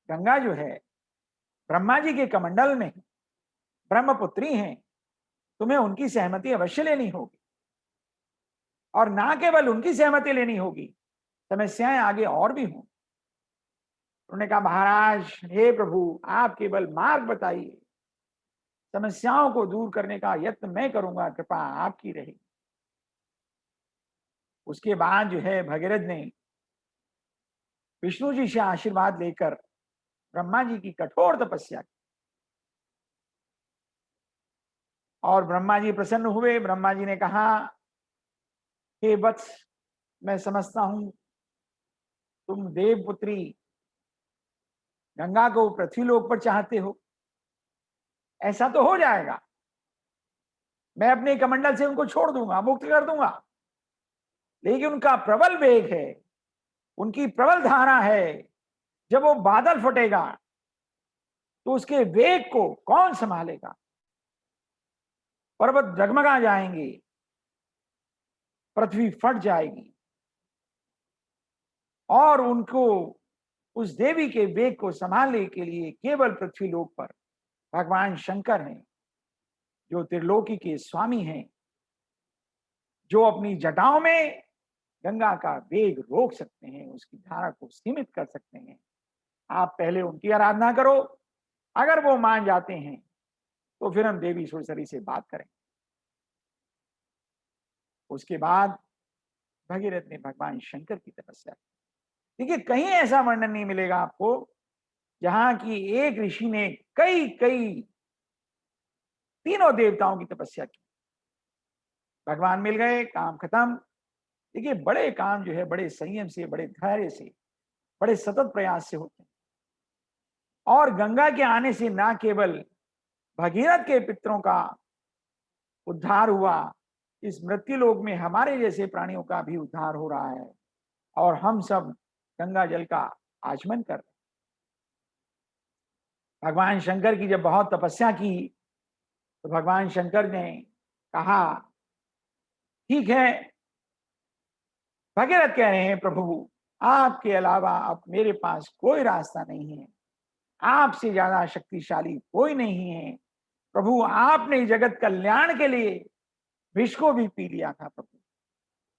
S1: गंगा जो है ब्रह्मा जी के कमंडल में ब्रह्मपुत्री हैं, तुम्हें उनकी सहमति अवश्य लेनी होगी। और ना केवल उनकी सहमति लेनी होगी, समस्याएं आगे और भी हों। उन्होंने कहा, महाराज, हे प्रभु, आप केवल मार्ग बताइए, समस्याओं को दूर करने का यत्न मैं करूंगा, कृपा आपकी रहेगी। उसके बाद जो है भगीरथ ने विष्णु जी से आशीर्वाद लेकर ब्रह्मा जी की कठोर तपस्या की। और ब्रह्मा जी प्रसन्न हुए। ब्रह्मा जी ने कहा, हे वत्स, मैं समझता हूं तुम देवपुत्री गंगा को पृथ्वीलोक पर चाहते हो। ऐसा तो हो जाएगा, मैं अपने कमंडल से उनको छोड़ दूंगा, मुक्त कर दूंगा, लेकिन उनका प्रबल वेग है, उनकी प्रबल धारा है। जब वो बादल फटेगा तो उसके वेग को कौन संभालेगा? पर्वत डगमगा जाएंगे, पृथ्वी फट जाएगी, और उनको उस देवी के वेग को संभालने के लिए केवल पृथ्वी लोक पर भगवान शंकर हैं, जो त्रिलोकी के स्वामी हैं, जो अपनी जटाओं में गंगा का वेग रोक सकते हैं, उसकी धारा को सीमित कर सकते हैं। आप पहले उनकी आराधना करो, अगर वो मान जाते हैं तो फिर हम देवी सुरसरी से बात करें। उसके बाद भगीरथ ने भगवान शंकर की तपस्या की। देखिए कहीं ऐसा वर्णन नहीं मिलेगा आपको जहां की एक ऋषि ने कई कई तीनों देवताओं की तपस्या की। भगवान मिल गए, काम खत्म। देखिए बड़े काम जो है बड़े संयम से, बड़े धैर्य से, बड़े सतत प्रयास से होते हैं। और गंगा के आने से ना केवल भगीरथ के पितरों का उद्धार हुआ, इस मृत्युलोक में हमारे जैसे प्राणियों का भी उद्धार हो रहा है, और हम सब गंगा जल का आचमन कर रहे हैं। भगवान शंकर की जब बहुत तपस्या की तो भगवान शंकर ने कहा, ठीक है, भगीरथ कह रहे हैं, प्रभु आपके अलावा अब मेरे पास कोई रास्ता नहीं है, आपसे ज्यादा शक्तिशाली कोई नहीं है। प्रभु आपने जगत कल्याण के लिए विष को भी पी लिया था। प्रभु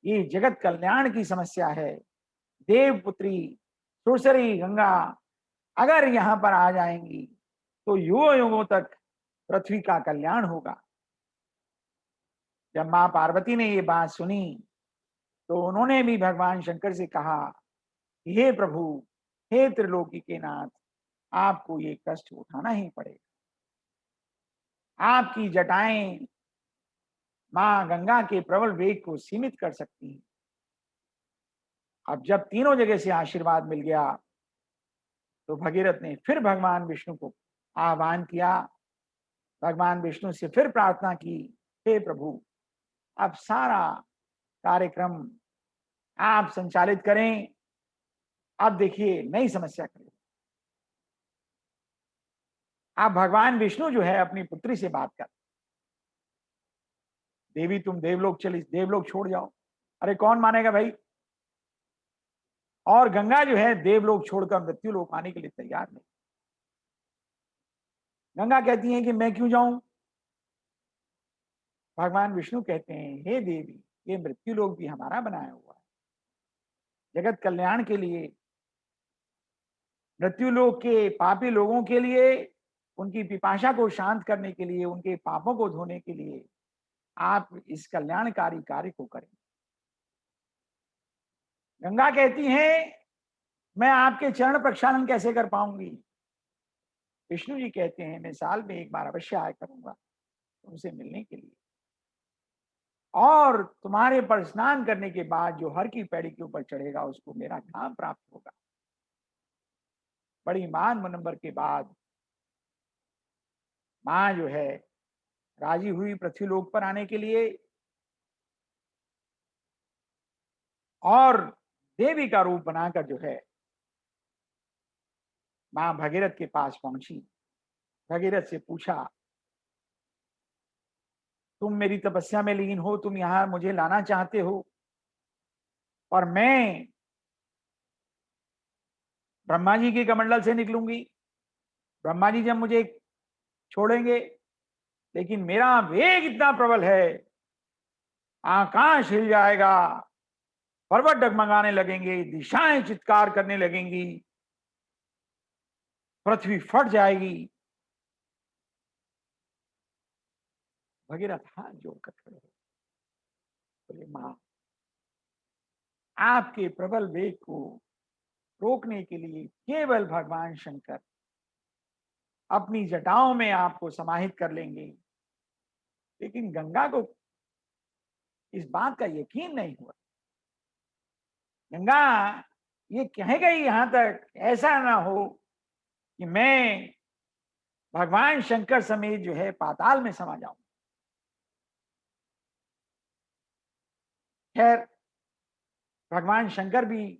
S1: ये जगत कल्याण की समस्या है। देवपुत्री सुरसरी गंगा अगर यहां पर आ जाएंगी तो युगों युगों तक पृथ्वी का कल्याण होगा। जब मां पार्वती ने ये बात सुनी तो उन्होंने भी भगवान शंकर से कहा, हे प्रभु, हे त्रिलोकी के नाथ, आपको ये कष्ट उठाना ही पड़ेगा। आपकी जटाएं मां गंगा के प्रबल वेग को सीमित कर सकती हैं। अब जब तीनों जगह से आशीर्वाद मिल गया तो भगीरथ ने फिर भगवान विष्णु को आह्वान किया। भगवान विष्णु से फिर प्रार्थना की, हे प्रभु, अब सारा कार्यक्रम आप संचालित करें। अब देखिए नई समस्या खड़ी। आप भगवान विष्णु जो है अपनी पुत्री से बात कर, देवी तुम देवलोक चली, देवलोक छोड़ जाओ। अरे कौन मानेगा भाई। और गंगा जो है देवलोक छोड़कर मृत्यु लोक आने के लिए तैयार नहीं। गंगा कहती है कि मैं क्यों जाऊं। भगवान विष्णु कहते हैं, हे देवी, ये मृत्यु लोक भी हमारा बनाया हुआ है, जगत कल्याण के लिए, मृत्यु लोक के पापी लोगों के लिए, उनकी पिपाशा को शांत करने के लिए, उनके पापों को धोने के लिए आप इस कल्याणकारी कार्य को करें। गंगा कहती है, मैं आपके चरण प्रक्षालन कैसे कर पाऊंगी। विष्णु जी कहते हैं, मैं साल में एक बार अवश्य आया करूंगा तुमसे मिलने के लिए, और तुम्हारे पर स्नान करने के बाद जो हर की पैड़ी के ऊपर चढ़ेगा उसको मेरा धाम प्राप्त होगा। बड़ी मान मुनम्बर के बाद मां जो है राजी हुई पृथ्वी लोक पर आने के लिए, और देवी का रूप बनाकर जो है मां भगीरथ के पास पहुंची। भगीरथ से पूछा, तुम मेरी तपस्या में लीन हो, तुम यहां मुझे लाना चाहते हो, और मैं ब्रह्मा जी के कमंडल से निकलूंगी। ब्रह्मा जी जब मुझे छोड़ेंगे, लेकिन मेरा वेग इतना प्रबल है, आकाश हिल जाएगा, पर्वत डगमगाने लगेंगे, दिशाएं चित्कार करने लगेंगी, पृथ्वी फट जाएगी। भगीरथ हाथ जोड़कर खड़े हो, बोले, मां, आपके प्रबल वेग को रोकने के लिए केवल भगवान शंकर अपनी जटाओं में आपको समाहित कर लेंगे। लेकिन गंगा को इस बात का यकीन नहीं हुआ। गंगा ये कह गई यहां तक, ऐसा ना हो कि मैं भगवान शंकर समेत जो है पाताल में समा जाऊं। खैर, भगवान शंकर भी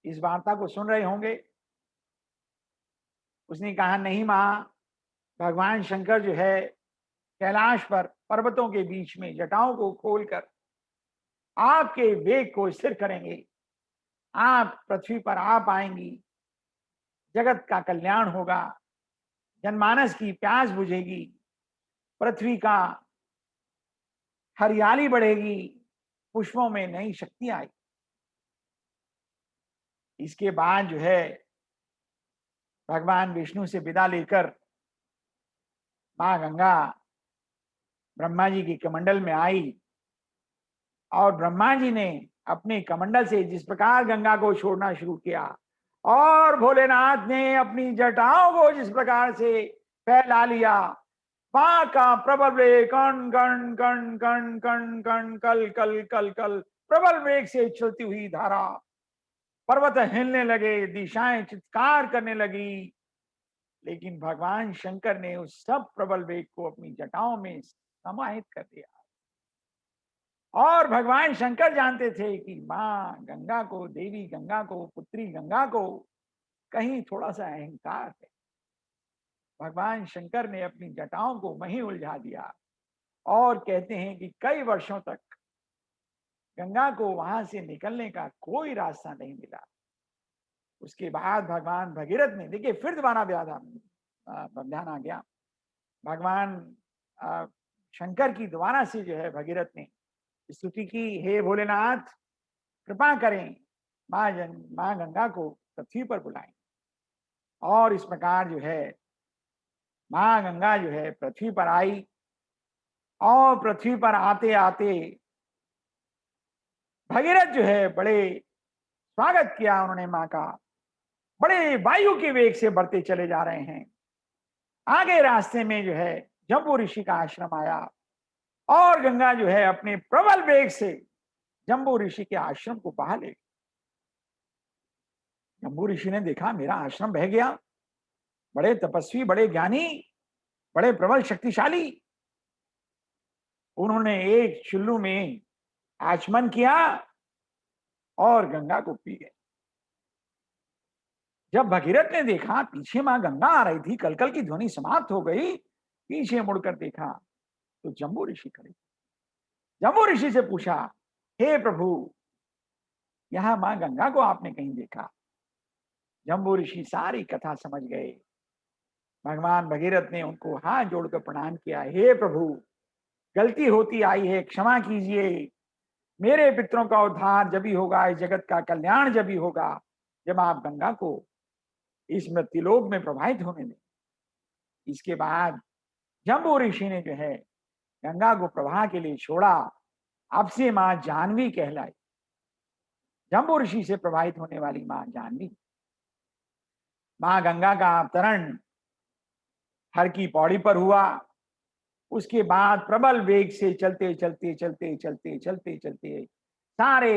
S1: इस वार्ता को सुन रहे होंगे। उसने कहा, नहीं मां, भगवान शंकर जो है कैलाश पर पर्वतों के बीच में जटाओं को खोलकर आपके वेग को स्थिर करेंगे। आप पृथ्वी पर आ पाएंगी, जगत का कल्याण होगा, जनमानस की प्यास बुझेगी, पृथ्वी का हरियाली बढ़ेगी, पुष्पों में नई शक्ति आएगी। इसके बाद जो है भगवान विष्णु से विदा लेकर मां गंगा ब्रह्मा जी के कमंडल में आई, और ब्रह्मा जी ने अपने कमंडल से जिस प्रकार गंगा को छोड़ना शुरू किया, और भोलेनाथ ने अपनी जटाओं को जिस प्रकार से फैला लिया, मां का प्रबल वेग कण कण कण कण कण कण कल कल कल कल प्रबल वेग से चलती हुई धारा, पर्वत हिलने लगे, दिशाएं चित्कार करने लगी। लेकिन भगवान शंकर ने उस सब प्रबल वेग को अपनी जटाओं में समाहित कर दिया। और भगवान शंकर जानते थे कि मां गंगा को, देवी गंगा को, पुत्री गंगा को कहीं थोड़ा सा अहंकार है। भगवान शंकर ने अपनी जटाओं को वहीं उलझा दिया, और कहते हैं कि कई वर्षों तक गंगा को वहां से निकलने का कोई रास्ता नहीं मिला। उसके बाद भगवान भगीरथ ने, देखिए फिर दोबारा ध्यान आ गया। भगवान अ, शंकर की दोबारा से जो है भगीरथ ने स्तुति की, हे भोलेनाथ, कृपा करें, माँ गंगा को पृथ्वी पर बुलाएं। और इस प्रकार जो है माँ गंगा जो है पृथ्वी पर आई, और पृथ्वी पर आते आते भगीरथ जो है बड़े स्वागत किया उन्होंने माँ का। बड़े वायु के वेग से बढ़ते चले जा रहे हैं। आगे रास्ते में जो है जम्बू ऋषि का आश्रम आया और गंगा जो है अपने प्रबल वेग से जम्बू ऋषि के आश्रम को बहा ले। जम्बू ऋषि ने देखा मेरा आश्रम बह गया, बड़े तपस्वी, बड़े ज्ञानी, बड़े प्रबल शक्तिशाली। उन्होंने एक चुल्लू में आचमन किया और गंगा को पी गए। जब भगीरथ ने देखा पीछे मां गंगा आ रही थी, कलकल की ध्वनि समाप्त हो गई, पीछे मुड़कर देखा तो जम्बू ऋषि खड़े। जम्बू ऋषि से पूछा, हे प्रभु, यहां मां गंगा को आपने कहीं देखा? जम्बू ऋषि सारी कथा समझ गए। भगवान भगीरथ ने उनको हाथ जोड़कर प्रणाम किया, हे प्रभु, गलती होती आई है, क्षमा कीजिए। मेरे पितरों का उद्धार जब ही होगा, इस जगत का कल्याण जब ही होगा, जब आप गंगा को इस मृत्युलोक में प्रवाहित होने दें। इसके बाद जम्बू ऋषि ने जो है गंगा को प्रवाह के लिए छोड़ा। अब से मां जानवी कहलाई। जम्बू ऋषि से प्रवाहित होने वाली मां जानवी। मां गंगा का अवतरण हर की पौड़ी पर हुआ। उसके बाद प्रबल वेग से चलते चलते चलते चलते चलते चलते सारे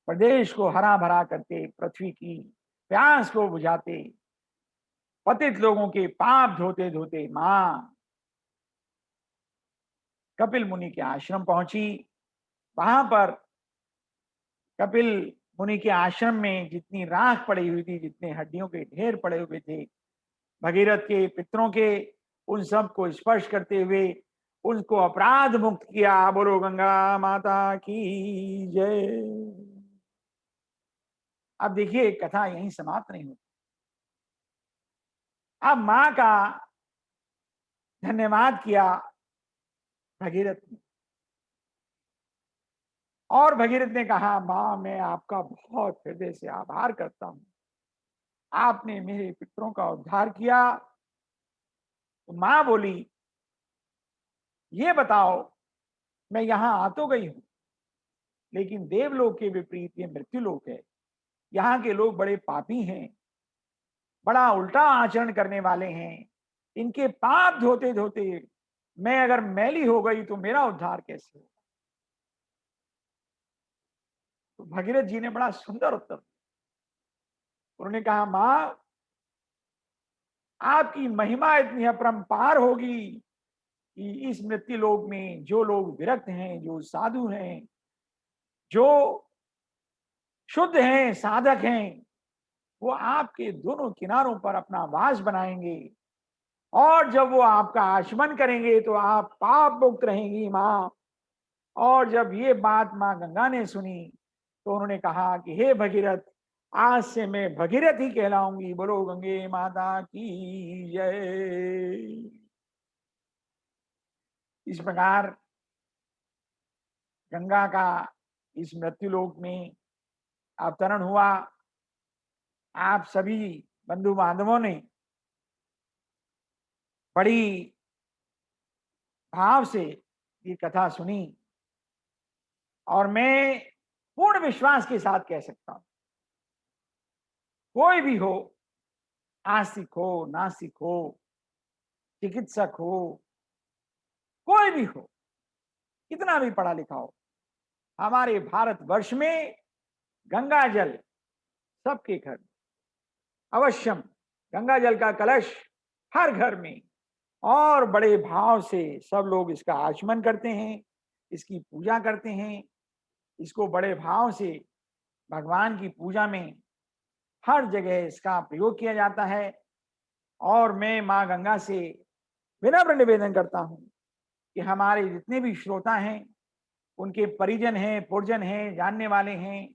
S1: प्रदेश को हरा भरा करते, पृथ्वी की प्यास को बुझाते, पतित लोगों के पाप धोते धोते मां कपिल मुनि के आश्रम पहुंची। वहां पर कपिल मुनि के आश्रम में जितनी राख पड़ी हुई थी, जितने हड्डियों के ढेर पड़े हुए थे भगीरथ के पितरों के, उन सब को स्पर्श करते हुए उनको अपराध मुक्त किया। बोलो गंगा माता की जय। अब देखिए कथा यहीं समाप्त नहीं होती। अब मां का धन्यवाद किया भगीरथ ने और भगीरथ ने कहा, मां मैं आपका बहुत हृदय से आभार करता हूं, आपने मेरे पितरों का उद्धार किया। तो मां बोली, ये बताओ, मैं यहां आ तो गई हूं, लेकिन देवलोक के विपरीत ये मृत्युलोक है। यहाँ के लोग बड़े पापी हैं, बड़ा उल्टा आचरण करने वाले हैं। इनके पाप धोते धोते मैं अगर मैली हो गई तो मेरा उद्धार कैसे होगा? तो भगीरथ जी ने बड़ा सुंदर उत्तर दिया। उन्होंने कहा, मां आपकी महिमा इतनी अपरंपार होगी कि इस मृत्युलोक में जो लोग विरक्त हैं, जो साधु हैं, जो शुद्ध हैं, साधक हैं, वो आपके दोनों किनारों पर अपना वास बनाएंगे और जब वो आपका आचमन करेंगे तो आप पाप मुक्त रहेंगी मां। और जब ये बात मां गंगा ने सुनी तो उन्होंने कहा कि हे भगीरथ, आज से मैं भगीरथ ही कहलाऊंगी। बोलो गंगे माता की जय। इस प्रकार गंगा का इस मृत्युलोक में अवतरण हुआ। आप सभी बंधु बांधवों ने बड़ी भाव से ये कथा सुनी और मैं पूर्ण विश्वास के साथ कह सकता हूं, कोई भी हो, आस्तिक हो, नास्तिक हो, चिकित्सक हो, कोई भी हो, कितना भी पढ़ा लिखा हो, हमारे भारतवर्ष में गंगा जल सबके घर में अवश्यम, गंगा जल का कलश हर घर में और बड़े भाव से सब लोग इसका आचमन करते हैं, इसकी पूजा करते हैं। इसको बड़े भाव से भगवान की पूजा में हर जगह इसका प्रयोग किया जाता है। और मैं मां गंगा से विनम्र निवेदन करता हूं कि हमारे जितने भी श्रोता हैं, उनके परिजन हैं, पुरजन हैं, जानने वाले हैं,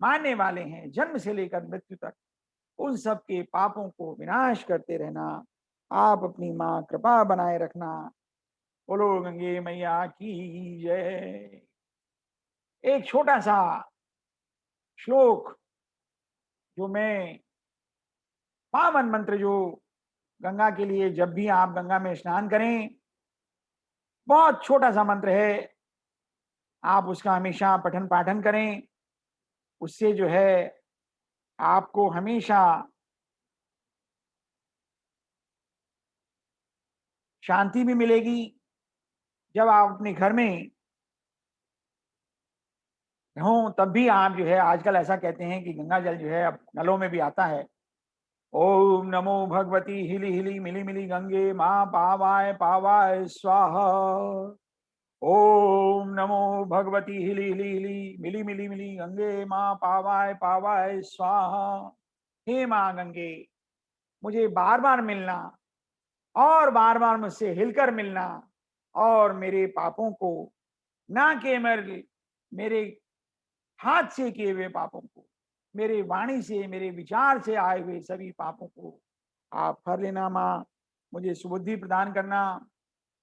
S1: मानने वाले हैं, जन्म से लेकर मृत्यु तक, उन सब के पापों को विनाश करते रहना। आप अपनी मां कृपा बनाए रखना। बोलो गंगे मैया की जय। एक छोटा सा श्लोक जो मैं, पावन मंत्र जो गंगा के लिए, जब भी आप गंगा में स्नान करें, बहुत छोटा सा मंत्र है, आप उसका हमेशा पठन पाठन करें। उससे जो है आपको हमेशा शांति भी मिलेगी। जब आप अपने घर में हों तब भी आप जो है, आजकल ऐसा कहते हैं कि गंगा जल जो है अब नलों में भी आता है। ओम नमो भगवती हिली हिली मिली मिली गंगे माँ पावाय पावाय स्वाहा। ओम नमो भगवती हिली हिली हिली मिली मिली मिली गंगे माँ पावाय पावाय स्वाहा। हे माँ गंगे, मुझे बार बार मिलना और बार बार मुझसे हिलकर मिलना, और मेरे पापों को, ना केवल मेरे हाथ से किए हुए पापों को, मेरे वाणी से, मेरे विचार से आए हुए सभी पापों को आप हर लेना माँ। मुझे सुबुद्धि प्रदान करना।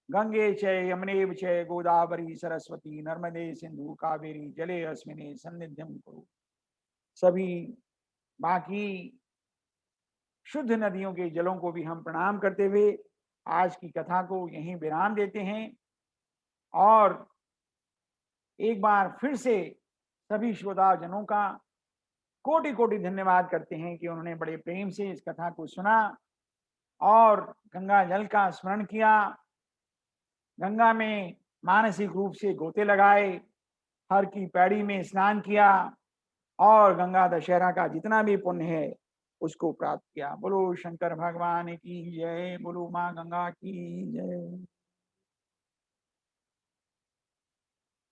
S1: गंगे च यमुने च गोदावरी सरस्वती नर्मदे सिंधु कावेरी जले अस्मिने सन्निध्यम कुरु। सभी बाकी शुद्ध नदियों के जलों को भी हम प्रणाम करते हुए आज की कथा को यहीं विराम देते हैं, और एक बार फिर से सभी श्रोताजनों का कोटि कोटि धन्यवाद करते हैं कि उन्होंने बड़े प्रेम से इस कथा को सुना और गंगा जल का स्मरण किया, गंगा में मानसिक रूप से गोते लगाए, हर की पैड़ी में स्नान किया, और गंगा दशहरा का जितना भी पुण्य है उसको प्राप्त किया। बोलो शंकर भगवान की जय, बोलो माँ गंगा की जय।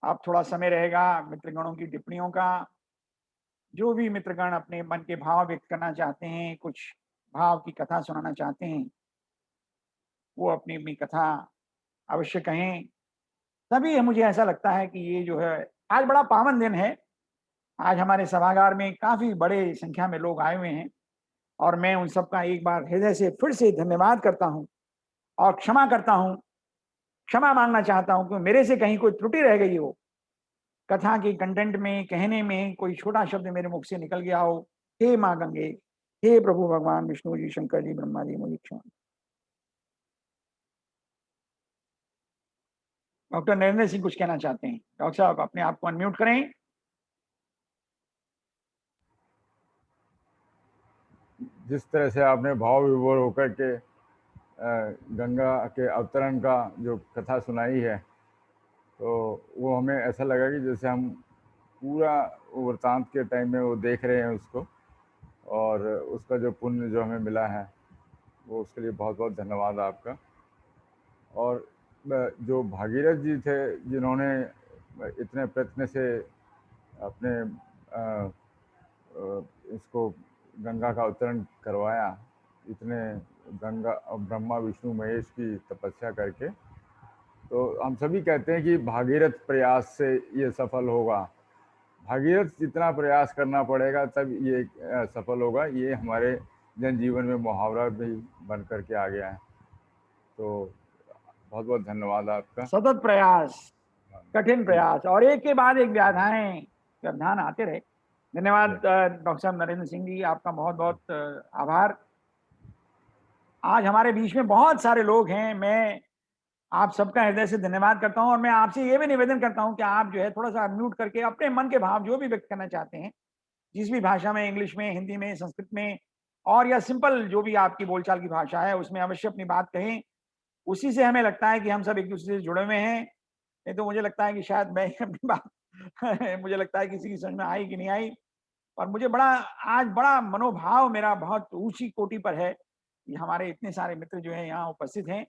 S1: अब थोड़ा समय रहेगा मित्रगणों की टिप्पणियों का। जो भी मित्रगण अपने मन के भाव व्यक्त करना चाहते हैं, कुछ भाव की कथा सुनाना चाहते हैं, वो अपनी अपनी कथा अवश्य कहें। तभी मुझे ऐसा लगता है कि ये जो है आज बड़ा पावन दिन है। आज हमारे सभागार में काफी बड़े संख्या में लोग आए हुए हैं, और मैं उन सबका एक बार हृदय से फिर से धन्यवाद करता हूँ और क्षमा करता हूँ, क्षमा मांगना चाहता हूँ कि मेरे से कहीं कोई त्रुटि रह गई हो, कथा के कंटेंट में, कहने में कोई छोटा शब्द मेरे मुख से निकल गया हो। हे माँ गंगे, हे प्रभु भगवान विष्णु जी, शंकर जी, ब्रह्मा जी, मुझे क्षमा। डॉक्टर नरेंद्र सिंह कुछ कहना चाहते हैं। डॉक्टर साहब अपने आप को अनम्यूट करें।
S2: जिस तरह से आपने भाव विभोर होकर के गंगा के अवतरण का जो कथा सुनाई है, तो वो हमें ऐसा लगा कि जैसे हम पूरा वृतांत के टाइम में वो देख रहे हैं उसको, और उसका जो पुण्य जो हमें मिला है वो उसके लिए बहुत बहुत धन्यवाद आपका। और जो भागीरथ जी थे जिन्होंने इतने प्रयत्न से अपने इसको गंगा का अवतरण करवाया, इतने गंगा ब्रह्मा विष्णु महेश की तपस्या करके, तो हम सभी कहते हैं कि भागीरथ प्रयास से ये सफल होगा। भागीरथ जितना प्रयास करना पड़ेगा तब ये सफल होगा। ये हमारे जनजीवन में मुहावरा भी बन करके आ गया है। तो बहुत बहुत धन्यवाद आपका।
S1: सतत प्रयास, कठिन प्रयास, और एक के बाद एक व्याधाएं व्यवधान आते रहे। धन्यवाद डॉक्टर साहब नरेंद्र सिंह जी, आपका बहुत बहुत आभार। आज हमारे बीच में बहुत सारे लोग हैं, मैं आप सबका हृदय से धन्यवाद करता हूं, और मैं आपसे ये भी निवेदन करता हूं कि आप जो है थोड़ा सा अनम्यूट करके अपने मन के भाव जो भी व्यक्त करना चाहते हैं, जिस भी भाषा में, इंग्लिश में, हिंदी में, संस्कृत में, और या सिंपल जो भी आपकी बोलचाल की भाषा है, उसमें अवश्य अपनी बात कहें। उसी से हमें लगता है कि हम सब एक दूसरे से जुड़े हुए हैं। नहीं तो मुझे लगता है कि शायद मैं अपनी बात मुझे लगता है किसी की समझ में आई कि नहीं आई। और मुझे बड़ा आज बड़ा मनोभाव मेरा बहुत ऊंची कोटि पर है कि हमारे इतने सारे मित्र जो है यहाँ उपस्थित हैं।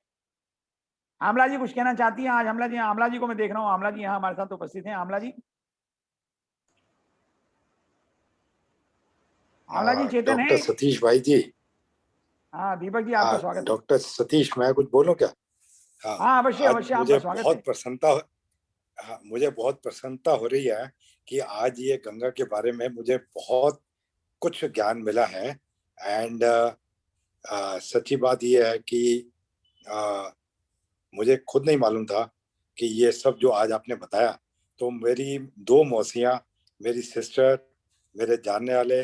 S1: आमला जी कुछ कहना चाहती हैं आज? आमला जी को मैं देख रहा हूँ, आमला जी यहाँ हमारे साथ उपस्थित हैं। आमला जी, आमला जी चेतन
S3: डॉक्टर
S1: है?
S3: सतीश भाई जी।
S1: हाँ दीपक जी, आपका स्वागत है।
S3: डॉक्टर सतीश, मैं कुछ बोलूं क्या?
S1: हाँ अवश्य
S3: आज
S1: अवश्य, आपका
S3: मुझे
S1: स्वागत है।
S3: बहुत प्रसन्नता, मुझे बहुत प्रसन्नता हो रही है कि आज ये गंगा के बारे में मुझे बहुत कुछ ज्ञान मिला है। एंड सच्ची बात ये है कि आ, मुझे खुद नहीं मालूम था कि ये सब जो आज आपने बताया। तो मेरी दो मौसियाँ, मेरी सिस्टर, मेरे जानने वाले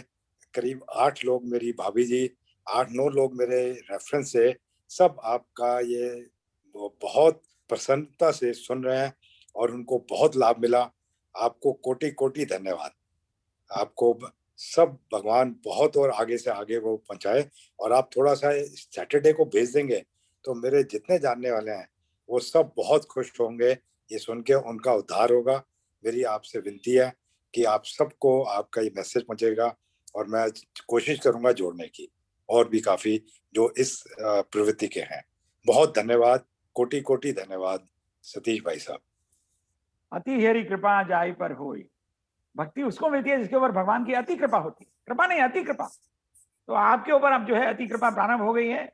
S3: करीब 8 लोग, मेरी भाभी जी, 8-9 लोग मेरे रेफरेंस से सब आपका ये वो बहुत प्रसन्नता से सुन रहे हैं, और उनको बहुत लाभ मिला। आपको कोटि कोटि धन्यवाद। आपको सब भगवान बहुत और आगे से आगे वो पहुंचाए। और आप थोड़ा सा सैटरडे को भेज देंगे तो मेरे जितने जानने वाले हैं वो सब बहुत खुश होंगे ये सुन के, उनका उद्धार होगा। मेरी आपसे विनती है कि आप सबको आपका ये मैसेज पहुंचेगा और मैं कोशिश करूंगा जोड़ने की, और भी काफी जो इस प्रवृत्ति के हैं। बहुत धन्यवाद, कोटि कोटि धन्यवाद सतीश भाई साहब।
S1: अति हेरी कृपा जाय पर होई। भक्ति उसको मिलती है जिसके ऊपर भगवान की अति कृपा होती है, कृपा नहीं अति कृपा। तो आपके ऊपर अब जो है अति कृपा प्रारंभ हो गई है।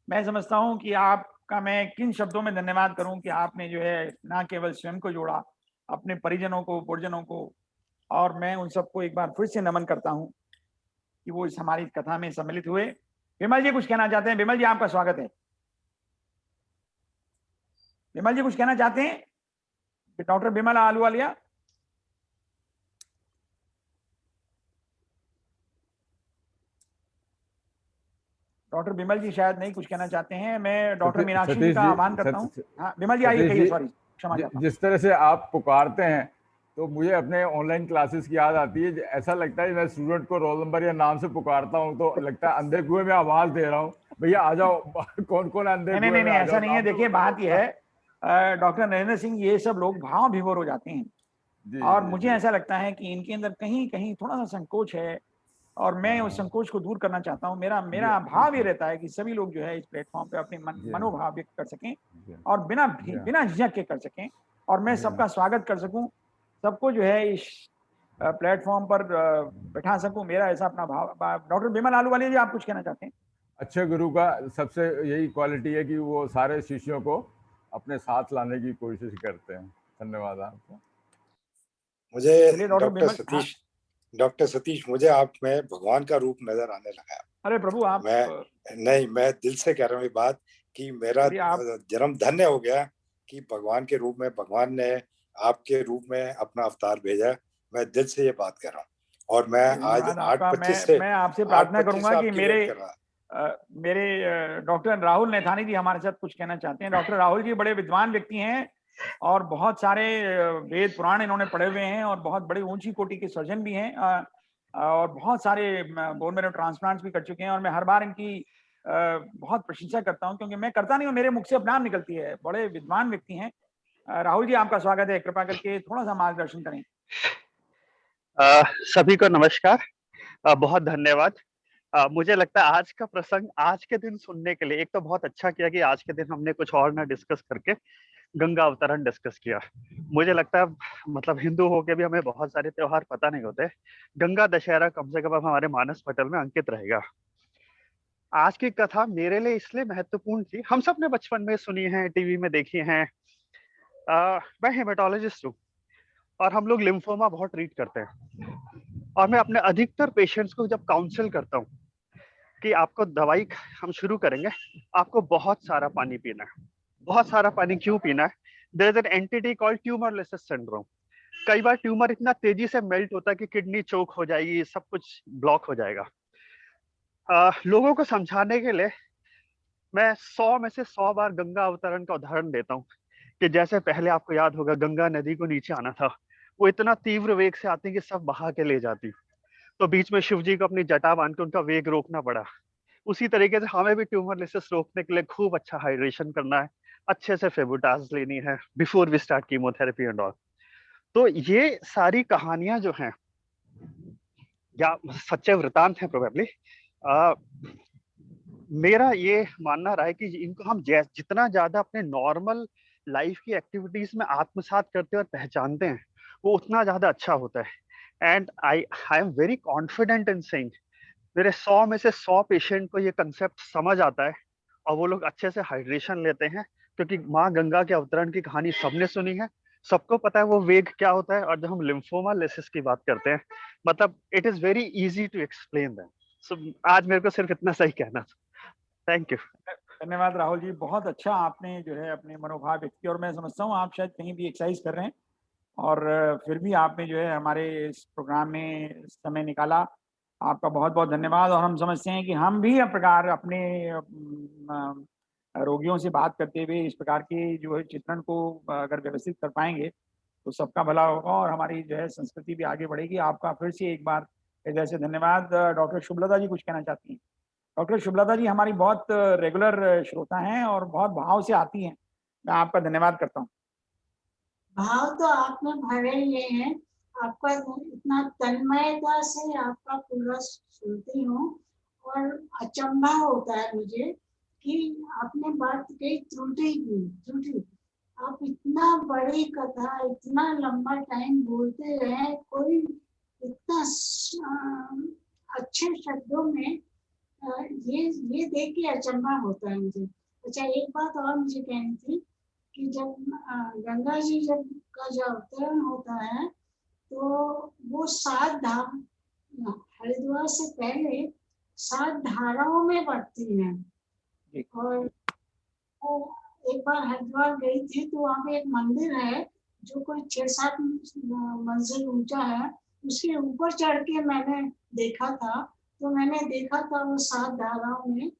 S1: मैं समझता हूं कि आपका मैं किन शब्दों में धन्यवाद करूं कि आपने जो है ना केवल स्वयं को जोड़ा, अपने परिजनों को, पुरजनों को, और मैं उन सबको एक बार फिर से नमन करता हूं कि वो इस हमारी कथा में सम्मिलित हुए। विमल जी कुछ कहना चाहते हैं? विमल जी आपका स्वागत है। विमल जी कुछ कहना चाहते हैं? डॉक्टर विमल आलूवालिया। डॉक्टर विमल जी शायद नहीं कुछ कहना चाहते हैं। मैं डॉक्टर मीनाक्षी जी
S2: सतीश
S1: का
S2: जी,
S1: आह्वान करता हूँ। हाँ विमल जी आइए,
S2: सतीश
S1: कहिए,
S2: जी,
S1: सॉरी, क्षमा चाहता हूँ।
S2: जिस तरह से आप पुकारते हैं तो मुझे अपने ऑनलाइन क्लासेस की याद आती है। ऐसा लगता है मैं स्टूडेंट को रोल नंबर या नाम से पुकारता हूँ तो लगता है अंधे कुएं में आवाज दे रहा हूँ, भैया आ जाओ। कौन कौन अंधे
S1: नहीं
S2: कुएं
S1: नहीं
S2: में
S1: नहीं,
S2: आ
S1: ऐसा
S2: जाओ,
S1: नहीं है।
S2: नाम तो
S1: देखिए
S2: बताओ
S1: बात यह
S2: अपना।
S1: है, डॉक्टर नरेंद्र सिंह, ये सब लोग भाव विभोर हो जाते हैं
S2: जी
S1: और
S2: जी
S1: मुझे
S2: जी।
S1: ऐसा लगता है कि इनके अंदर कहीं कहीं थोड़ा सा संकोच है और मैं उस
S2: हाँ
S1: संकोच को दूर करना चाहता हूँ। मेरा
S2: जी
S1: मेरा भाव ये रहता है कि सभी लोग जो है इस प्लेटफॉर्म पे अपने
S2: जी
S1: मनोभाव व्यक्त कर सकें
S2: जी
S1: और बिना
S2: जी
S1: बिना झिझक के कर सकें और मैं
S2: जी
S1: सबका स्वागत कर सकूं, सबको जो है इस प्लेटफॉर्म पर बैठा सकूं। मेरा ऐसा अपना भाव। डॉक्टर विमल आलूवालिया जी आप कुछ कहना चाहते हैं?
S2: अच्छे गुरु का सबसे यही क्वालिटी है कि वो सारे शिष्यों को अपने साथ लाने की कोशिश करते हैं। धन्यवाद आपका।
S3: मुझे
S1: चलिए डॉक्टर
S3: डॉक्टर
S1: विमल, हाँ।
S3: सतीश डॉक्टर सतीश, मुझे आप में भगवान का रूप नजर आने लगा है।
S1: अरे प्रभु आप
S3: मैं नहीं, मैं दिल से कह रहा हूँ ये बात कि मेरा
S1: चलिए आप
S3: जन्म धन्य हो गया कि भगवान के रूप में भगवान ने आपके रूप में अपना अवतार भेजा। मैं दिल से ये बात कर रहा हूँ और मैं आज
S1: धन्यवाद आपका। मैं आपसे प्रार्थना
S3: 8:25
S1: करूंगा
S3: से
S1: कि
S3: आपकी
S1: मेरे
S3: वेट कर रहा।
S1: मेरे डॉक्टर राहुल नैथानी जी हमारे साथ कुछ कहना चाहते हैं। डॉक्टर राहुल जी बड़े विद्वान व्यक्ति हैं और बहुत सारे वेद पुराण इन्होंने पढ़े हुए हैं और बहुत बड़ी ऊंची कोटि के सर्जन भी हैं और बहुत सारे बोन मैरो ट्रांसप्लांट्स भी कर चुके हैं और मैं हर बार इनकी बहुत प्रशंसा करता हूं क्योंकि मैं करता नहीं हूं, मेरे मुख से अपनाम निकलती है। बड़े विद्वान व्यक्ति हैं। राहुल जी आपका स्वागत है। कृपा करके थोड़ा सा मार्गदर्शन करें।
S4: सभी को नमस्कार। बहुत धन्यवाद। मुझे लगता है आज का प्रसंग आज के दिन सुनने के लिए, एक तो बहुत अच्छा किया कि आज के दिन हमने कुछ और ना डिस्कस करके गंगा अवतरण डिस्कस किया। मुझे लगता है मतलब हिंदू होके भी हमें बहुत सारे त्योहार पता नहीं होते। गंगा दशहरा कम से कम हमारे मानस पटल में अंकित रहेगा। आज की कथा मेरे लिए इसलिए महत्वपूर्ण थी, हम सब ने बचपन में सुनी है, टीवी में देखी है। मैं हेमेटोलॉजिस्ट हूँ और हम लोग लिम्फोमा बहुत ट्रीट करते हैं और मैं अपने अधिकतर पेशेंट्स को जब काउंसिल करता हूँ कि आपको दवाई हम शुरू करेंगे, आपको बहुत सारा पानी पीना है। बहुत सारा पानी क्यों पीना है? There is an entity called tumour lysis syndrome. कई बार ट्यूमर इतना तेजी से मेल्ट होता है कि किडनी चोक हो जाएगी, सब कुछ ब्लॉक हो जाएगा। लोगों को समझाने के लिए मैं 100 में से 100 बार गंगा अवतरण का उदाहरण देता हूँ कि जैसे पहले आपको याद होगा गंगा नदी को नीचे आना था, वो इतना तीव्र वेग से आती कि सब बहा के ले जाती, तो बीच में शिव जी को अपनी जटा बांध के उनका वेग रोकना पड़ा। उसी तरीके से हमें भी ट्यूमर लिसिस रोकने के लिए खूब अच्छा हाइड्रेशन करना है, अच्छे से फेबुटाज लेनी है before we start chemotherapy and all. तो ये सारी कहानियां जो हैं या सच्चे वृतांत हैं प्रोबेबली, मेरा ये मानना रहा है कि इनको हम जितना ज्यादा अपने नॉर्मल लाइफ की एक्टिविटीज में आत्मसात करते हैं और पहचानते हैं, वो उतना ज्यादा अच्छा होता है। And I am very confident in saying मेरे 100 में से 100 पेशेंट को ये कंसेप्ट समझ आता है और वो लोग अच्छे से हाइड्रेशन लेते हैं, क्योंकि माँ गंगा के अवतरण की कहानी सबने सुनी है, सबको पता है वो वेग क्या होता है। और जब हम लिम्फोमा लिसिस की बात करते हैं, मतलब it is very easy to explain that. So आज मेरे को सिर्फ इतना सही कहना था। Thank you.
S1: धन्यवाद राहुल जी, बहुत अच्छा आपने जो है अपने मनोभाव व्यक्त किए और मैं समझता हूँ आप शायद कहीं भी एक्सरसाइज कर रहे हैं और फिर भी आपने जो है हमारे इस प्रोग्राम में समय निकाला। आपका बहुत बहुत धन्यवाद। और हम समझते हैं कि हम भी इस प्रकार अपने रोगियों से बात करते हुए इस प्रकार के जो है चित्रण को अगर व्यवस्थित कर पाएंगे तो सबका भला होगा और हमारी जो है संस्कृति भी आगे बढ़ेगी। आपका फिर से एक बार हृदय से धन्यवाद। डॉक्टर शुभलता जी कुछ कहना चाहती हैं? डॉक्टर शुभलता जी हमारी बहुत रेगुलर श्रोता हैं और बहुत भाव से आती हैं। मैं आपका धन्यवाद करता हूँ।
S5: भाव तो आप में भरे हुए हैं, आपका इतना तन्मयता से आपका पूरा सुनती हूँ और अचंभा होता है मुझे कि आपने बात कही त्रुटि। आप इतना बड़ी कथा इतना लंबा टाइम बोलते रहे, कोई इतना अच्छे शब्दों में ये देख के अचंभा होता है मुझे। अच्छा, एक बात और मुझे कहनी थी कि जब गंगा जी का जो अवतरण होता है तो वो 7 धाम हरिद्वार से पहले 7 धाराओं में बढ़ती हैं। और वो एक बार हरिद्वार गई थी तो वहाँ पे एक मंदिर है जो कोई 6-7 मंजिल ऊंचा है, उसके ऊपर चढ़ के मैंने देखा था। तो मैंने देखा था वो 7 धाराओं में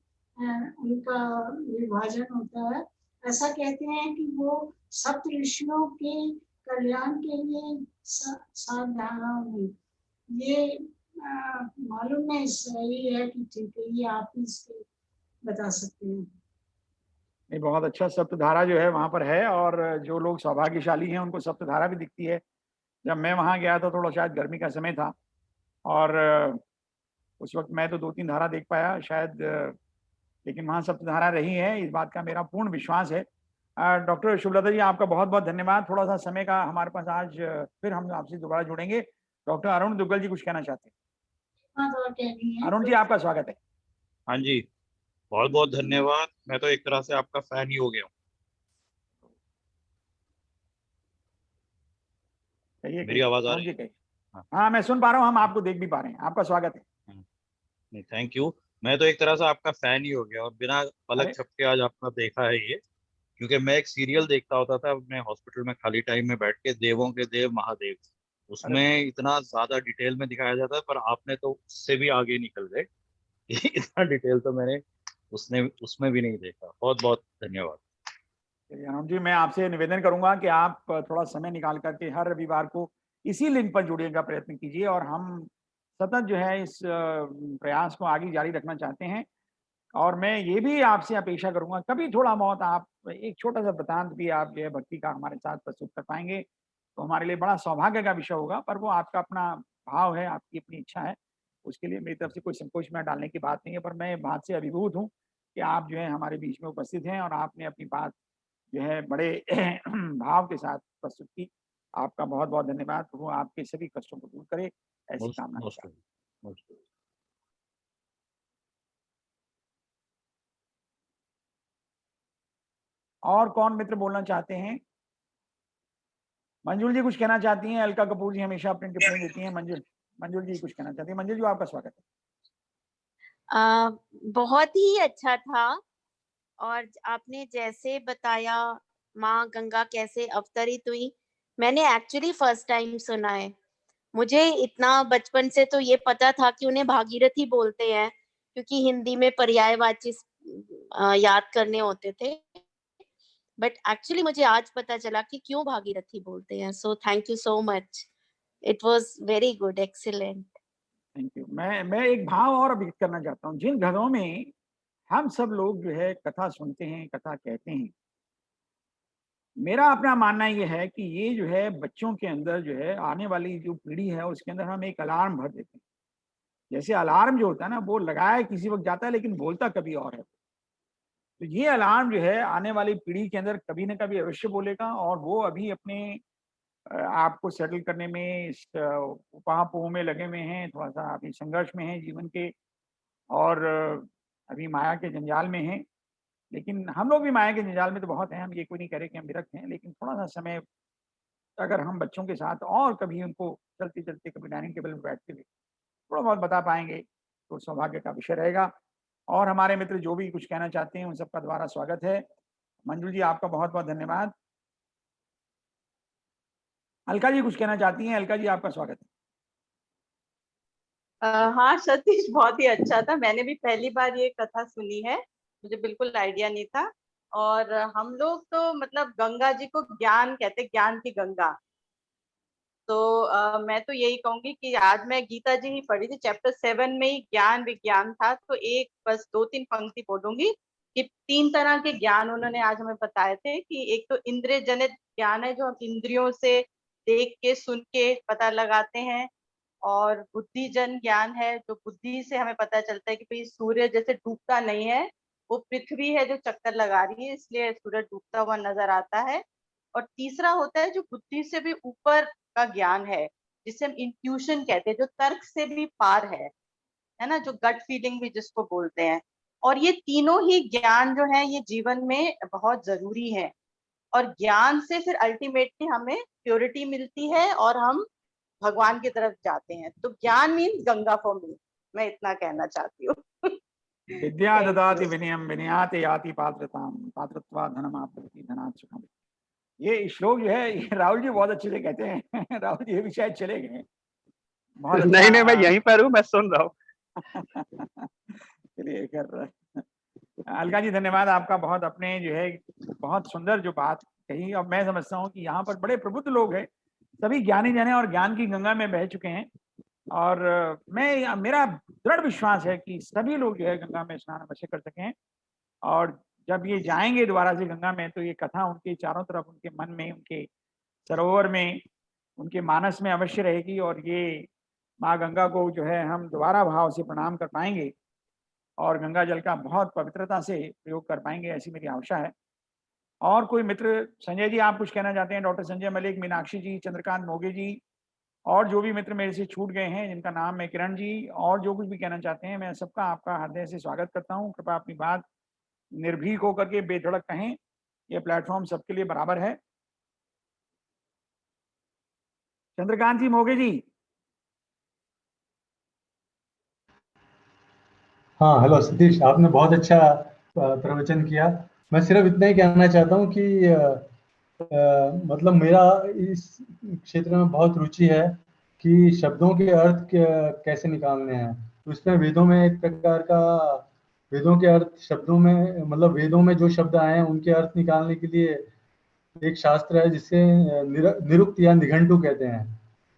S5: उनका विभाजन होता है। ऐसा कहते हैं कि वो सप्त ऋषियों के कल्याण के लिए 7 धाराओं में, ये मालूम नहीं सही है कि ठीक है, ये आप ही इसके बता सकते हैं।
S1: नहीं, बहुत अच्छा सप्तधारा जो है वहाँ पर है और जो लोग सौभाग्यशाली हैं उनको सप्तधारा भी दिखती है। जब मैं वहाँ गया था थोड़ा शायद गर्मी का समय था और उस वक्त मैं तो 2-3 धारा देख पाया शायद, लेकिन वहाँ सप्तधारा रही है, इस बात का मेरा पूर्ण विश्वास है। डॉक्टर शुभलता जी आपका बहुत बहुत धन्यवाद। थोड़ा सा समय का हमारे पास आज, फिर हम आपसे दोबारा जुड़ेंगे। डॉक्टर अरुण दुग्गल जी कुछ कहना चाहते हैं? अरुण जी आपका स्वागत है।
S6: हाँ जी, बहुत बहुत धन्यवाद। मैं तो एक तरह से आपका फैन ही हो गया हूँ। मेरी आवाज आ रही है?
S1: हाँ मैं सुन पा रहा हूँ, हम आपको देख भी पा रहे हैं। आपका स्वागत है।
S6: नहीं, थैंक यू। मैं तो एक तरह से आपका फैन ही हो गया और बिना पलक झपके आज आपका देखा है ये, क्योंकि मैं एक सीरियल देखता होता था अपने हॉस्पिटल में खाली टाइम में बैठ के, देवों के देव महादेव। उसमें इतना ज्यादा डिटेल में दिखाया जाता है, पर आपने तो उससे भी आगे निकल गए। इतना डिटेल तो मैंने उसमें भी नहीं देखा। बहुत बहुत धन्यवाद।
S1: अरुण जी, मैं आपसे निवेदन करूंगा कि आप थोड़ा समय निकाल करके हर रविवार को इसी लिंक पर जुड़ने का प्रयत्न कीजिए और हम सतत जो है इस प्रयास को आगे जारी रखना चाहते हैं। और मैं ये भी आपसे अपेक्षा करूंगा कभी थोड़ा बहुत आप एक छोटा सा वृतांत भी आप जो है भक्ति का हमारे साथ प्रस्तुत कर पाएंगे तो हमारे लिए बड़ा सौभाग्य का विषय होगा। पर वो आपका अपना भाव है, आपकी अपनी इच्छा है, उसके लिए मेरी तरफ से कोई संकोच में डालने की बात नहीं है। पर मैं बात से अभिभूत हूँ कि आप जो है हमारे बीच में उपस्थित हैं और आपने अपनी बात जो है बड़े भाव के साथ प्रस्तुत की। आपका बहुत बहुत धन्यवाद। वो आपके सभी कष्टों को दूर करे, ऐसी कामना करता हूं। और कौन मित्र बोलना चाहते हैं? मंजुल जी कुछ कहना चाहती हैं? अलका कपूर जी हमेशा अपनी टिप्पणी देती हैं। मंजुल जी कुछ कहना चाहती हैं? मंजुल जी आपका स्वागत है।
S7: बहुत ही अच्छा था और आपने जैसे बताया माँ गंगा कैसे अवतरित हुई, मैंने एक्चुअली फर्स्ट टाइम सुना है। मुझे इतना बचपन से तो ये पता था कि उन्हें भागीरथी बोलते हैं क्योंकि हिंदी में पर्यायवाची याद करने होते थे, बट एक्चुअली मुझे आज पता चला कि क्यों भागीरथी बोलते हैं। So thank you so much, it was very good, excellent.
S1: Thank you. मैं एक भाव और अभिव्यक्त करना चाहता हूँ। जिन घरों में हम सब लोग जो है कथा सुनते हैं, कथा कहते हैं, मेरा अपना मानना ये है कि ये जो है बच्चों के अंदर जो है आने वाली जो पीढ़ी है उसके अंदर हम एक अलार्म भर देते हैं। जैसे अलार्म जो होता है ना वो लगाया किसी वक्त जाता है लेकिन बोलता कभी और है। तो ये अलार्म जो है आने वाली पीढ़ी के अंदर कभी न कभी अवश्य बोलेगा और वो अभी अपने आपको सेटल करने में इस उपाह में लगे हुए हैं, थोड़ा सा अभी संघर्ष में हैं जीवन के और अभी माया के जंजाल में हैं। लेकिन हम लोग भी माया के जंजाल में तो बहुत हैं, हम ये कोई नहीं कह रहे कि हम विरक्त हैं, लेकिन थोड़ा सा समय अगर हम बच्चों के साथ और कभी उनको चलते-चलते कभी डाइनिंग टेबल पे बैठते हुए थोड़ा बहुत बता पाएँगे तो सौभाग्य का विषय रहेगा। और हमारे मित्र जो भी कुछ कहना चाहते हैं उन सबका दोबारा स्वागत है। मंजू जी आपका बहुत-बहुत धन्यवाद। अलका जी कुछ कहना चाहती हैं? अलका जी आपका स्वागत है।
S8: हाँ सतीश, बहुत ही अच्छा था। मैंने भी पहली बार ये कथा सुनी है, मुझे बिल्कुल आइडिया नहीं था। और हम लोग तो मतलब गंगा जी को ज्ञान कहते, ज्ञान की गंगा। तो मैं तो यही कहूंगी कि आज मैं गीता जी ही पढ़ी थी, चैप्टर 7 में ही ज्ञान विज्ञान था, तो एक बस 2-3 पंक्ति बोलूंगी कि 3 तरह के ज्ञान उन्होंने आज हमें बताए थे। कि एक तो इंद्रिय जनित ज्ञान है, जो हम इंद्रियों से देख के सुन के पता लगाते हैं, और बुद्धिजन ज्ञान है, जो बुद्धि से हमें पता चलता है कि भाई सूर्य जैसे डूबता नहीं है, वो पृथ्वी है जो चक्कर लगा रही है, इसलिए सूरज डूबता हुआ नजर आता है। और तीसरा होता है जो बुद्धि से भी ऊपर का ज्ञान है, जिसे हम इंट्यूशन कहते हैं, जो तर्क से भी पार है ना, जो गट फीलिंग भी जिसको बोलते हैं। और ये तीनों ही ज्ञान जो है ये जीवन में बहुत जरूरी है, और ज्ञान से फिर अल्टीमेटली हमें प्योरिटी मिलती है और हम भगवान की तरफ जाते हैं। तो ज्ञान मीन्स गंगा फॉर मी, मैं इतना कहना चाहती हूँ।
S1: विद्या
S8: Thank
S1: ददाति
S8: you.
S1: विनयम विनयाते याति पात्रताम पात्रत्वा धनम आपति धनात् सुखम। ये श्लोक जो है ये राहुल जी बहुत अच्छे से कहते हैं। राहुल जी भी शायद चले गए, बहुत अच्छा।
S4: नहीं, मैं यहीं पर हूँ, मैं सुन रहा हूँ।
S1: चलिए कर अलका जी धन्यवाद आपका, बहुत अपने जो है बहुत सुंदर जो बात कही। और मैं समझता हूँ कि यहाँ पर बड़े प्रबुद्ध लोग हैं, सभी ज्ञानी जन हैं और ज्ञान की गंगा में बह चुके हैं। और मेरा दृढ़ विश्वास है कि सभी लोग जो है गंगा में स्नान अवश्य कर सकें। और जब ये जाएंगे दोबारा से गंगा में, तो ये कथा उनके चारों तरफ, उनके मन में, उनके सरोवर में, उनके मानस में अवश्य रहेगी। और ये माँ गंगा को जो है हम दोबारा भाव से प्रणाम कर पाएंगे और गंगा जल का बहुत पवित्रता से प्रयोग कर पाएंगे, ऐसी मेरी आशा है। और कोई मित्र, संजय जी आप कुछ कहना चाहते हैं? डॉक्टर संजय मलिक, मीनाक्षी जी, चंद्रकांत मोगे जी, और जो भी मित्र मेरे से छूट गए हैं जिनका नाम है, किरण जी, और जो कुछ भी कहना चाहते हैं, मैं सबका आपका हृदय से स्वागत करता हूँ। कृपया अपनी बात निर्भीक होकर के बेधड़क कहें, ये प्लेटफॉर्म सबके लिए बराबर है। चंद्रकांत जी, मोगे जी।
S9: हाँ, हेलो सतीश, आपने बहुत अच्छा प्रवचन किया। मैं सिर्फ इतना ही कहना चाहता हूँ कि मतलब मेरा इस क्षेत्र में बहुत रुचि है कि शब्दों के अर्थ कैसे निकालने हैं। तो इसमें वेदों में एक प्रकार का, वेदों के अर्थ शब्दों में, मतलब वेदों में जो शब्द आए हैं उनके अर्थ निकालने के लिए एक शास्त्र है जिसे निरुक्त या निघंटु कहते हैं।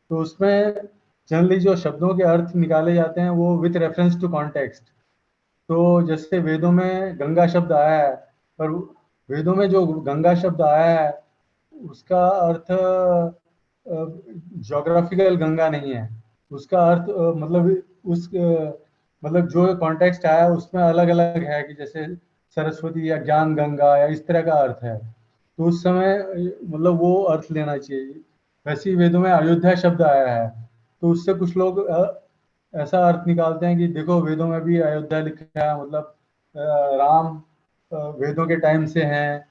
S9: तो उसमें जनरली जो शब्दों के अर्थ निकाले जाते हैं वो विथ रेफरेंस टू कॉन्टेक्स्ट। तो जैसे वेदों में गंगा शब्द आया है, पर वेदों में जो गंगा शब्द आया है उसका अर्थ ज्योग्राफिकल गंगा नहीं है। उसका अर्थ मतलब उस मतलब जो कॉन्टेक्स्ट आया उसमें अलग अलग है, कि जैसे सरस्वती या ज्ञान गंगा या इस तरह का अर्थ है। तो उस समय मतलब वो अर्थ लेना चाहिए। वैसे ही वेदों में अयोध्या शब्द आया है, तो उससे कुछ लोग ऐसा अर्थ निकालते हैं कि देखो वेदों में भी अयोध्या लिखा है, मतलब राम वेदों के टाइम से हैं।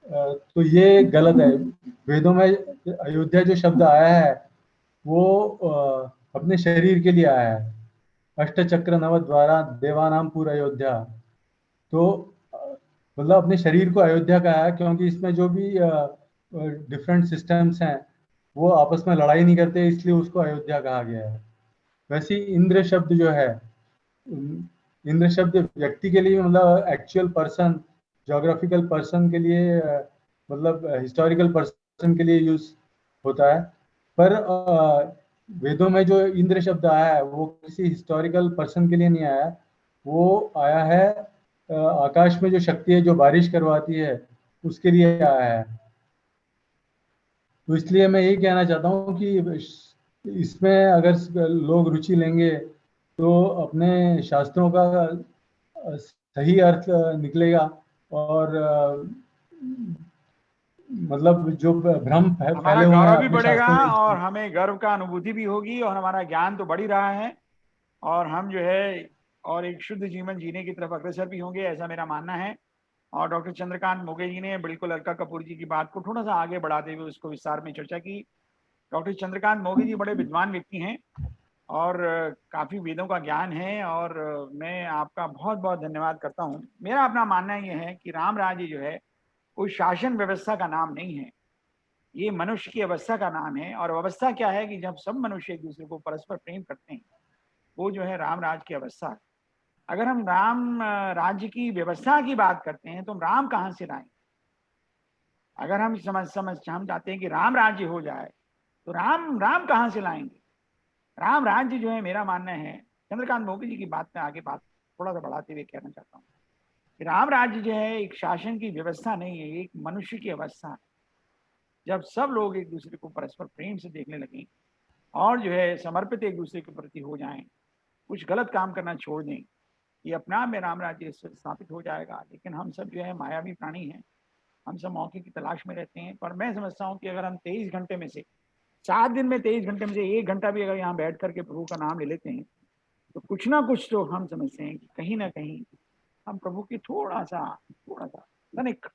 S9: तो ये गलत है। वेदों में अयोध्या जो शब्द आया है वो अपने शरीर के लिए आया है। अष्टचक्र नव द्वारा देवानाम पूर अयोध्या। तो मतलब अपने शरीर को अयोध्या कहा है, क्योंकि इसमें जो भी डिफरेंट सिस्टम्स हैं वो आपस में लड़ाई नहीं करते, इसलिए उसको अयोध्या कहा गया है। वैसे इंद्र शब्द जो है, इंद्र शब्द व्यक्ति के लिए, मतलब एक्चुअल पर्सन, ज्योग्राफिकल पर्सन के लिए, मतलब हिस्टोरिकल पर्सन के लिए यूज होता है। पर वेदों में जो इंद्र शब्द आया है वो किसी हिस्टोरिकल पर्सन के लिए नहीं आया, वो आया है आकाश में जो शक्ति है जो बारिश करवाती है उसके लिए आया है। तो इसलिए मैं यही कहना चाहता हूँ कि इसमें अगर लोग रुचि लेंगे तो अपने शास्त्रों का सही अर्थ निकलेगा, और मतलब जो भ्रम
S1: हमारा
S9: फैले हुए हैं
S1: गौरव भी
S9: अपने
S1: बढ़ेगा
S9: शास्त्रों में
S1: और हमें गर्व का अनुभूति भी होगी, और हमारा ज्ञान तो बढ़ ही रहा है, और हम जो है और एक शुद्ध जीवन जीने की तरफ अग्रसर भी होंगे, ऐसा मेरा मानना है। और डॉक्टर चंद्रकांत मोगे जी ने बिल्कुल अलका कपूर जी की बात को थोड़ा सा आगे बढ़ाते हुए उसको विस्तार में चर्चा की। डॉक्टर चंद्रकांत मोगे जी बड़े विद्वान व्यक्ति हैं और काफ़ी वेदों का ज्ञान है, और मैं आपका बहुत बहुत धन्यवाद करता हूँ। मेरा अपना मानना यह है कि राम राज्य जो है कोई शासन व्यवस्था का नाम नहीं है, ये मनुष्य की अवस्था का नाम है। और अवस्था क्या है कि जब सब मनुष्य एक दूसरे को परस्पर प्रेम करते हैं, वो जो है राम राज्य की अवस्था है। अगर हम राम राज्य की व्यवस्था की बात करते हैं तो हम राम कहाँ से लाएं? अगर हम हम चाहते हैं कि राम राज्य हो जाए तो राम राम कहाँ से लाएंगे? राम राज्य जो है, मेरा मानना है, चंद्रकांत मोदी जी की बात में आगे बात थोड़ा सा बढ़ाते हुए कहना चाहता हूँ कि राम राज्य जो है एक शासन की व्यवस्था नहीं है, एक मनुष्य की अवस्था है। जब सब लोग एक दूसरे को परस्पर प्रेम से देखने लगें और जो है समर्पित एक दूसरे के प्रति हो जाएं, कुछ गलत काम करना छोड़ दें, ये अपने आप में राम राज्य स्थापित हो जाएगा। लेकिन हम सब जो है मायावी प्राणी हैं, हम सब मौके की तलाश में रहते हैं। पर मैं समझता हूँ कि अगर हम 23 घंटे में से 7 दिन में 23 घंटे में से 1 घंटा भी अगर यहाँ बैठ करके प्रभु का नाम ले लेते हैं, तो कुछ ना कुछ तो हम समझते हैं कि कहीं ना कहीं हम प्रभु की थोड़ा सा तनिक।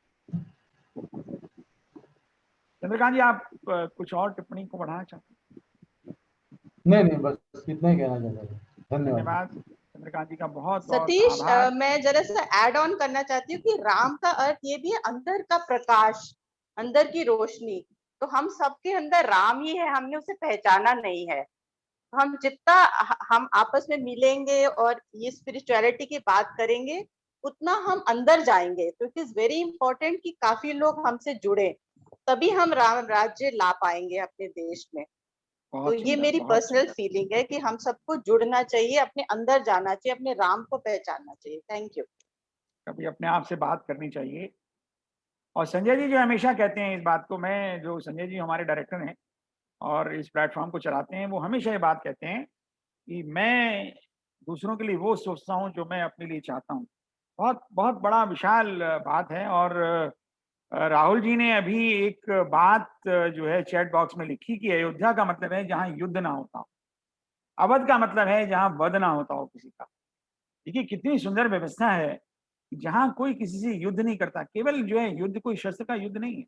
S1: चंद्रकांत जी, आप कुछ और टिप्पणी को बढ़ाना चाहते हैं?
S9: नहीं, बस इतना ही कहना चाहता था।
S1: धन्यवाद चंद्रकांत जी का, बहुत बहुत
S8: सतीश,
S1: आभार।
S8: मैं जरा सा ऐड ऑन करना चाहती हूँ कि राम का अर्थ ये भी है अंदर का प्रकाश, अंदर की रोशनी। तो हम सबके अंदर राम ही है, हमने उसे पहचाना नहीं है। हम जितना हम आपस में मिलेंगे और ये स्पिरिचुअलिटी की बात करेंगे, उतना हम अंदर जाएंगे। तो इट इज वेरी इंपॉर्टेंट कि काफी लोग हमसे जुड़े, तभी हम राम राज्य ला पाएंगे अपने देश में। तो ये मेरी पर्सनल फीलिंग है कि हम सबको जुड़ना चाहिए, अपने अंदर जाना चाहिए, अपने राम को पहचानना चाहिए। Thank you.
S1: कभी अपने आप से बात करनी चाहिए। और संजय जी जो हमेशा कहते हैं इस बात को, मैं जो संजय जी हमारे डायरेक्टर हैं और इस प्लेटफॉर्म को चलाते हैं, वो हमेशा ये बात कहते हैं कि मैं दूसरों के लिए वो सोचता हूँ जो मैं अपने लिए चाहता हूँ। बहुत बहुत बड़ा विशाल बात है। और राहुल जी ने अभी एक बात जो है चैट बॉक्स में लिखी कि अयोध्या का मतलब है जहाँ युद्ध ना होता हो, अवध का मतलब है जहाँ वध ना होता हो किसी का। देखिए कितनी सुंदर व्यवस्था है, जहाँ कोई किसी से युद्ध नहीं करता। केवल जो है युद्ध कोई शस्त्र का युद्ध नहीं है,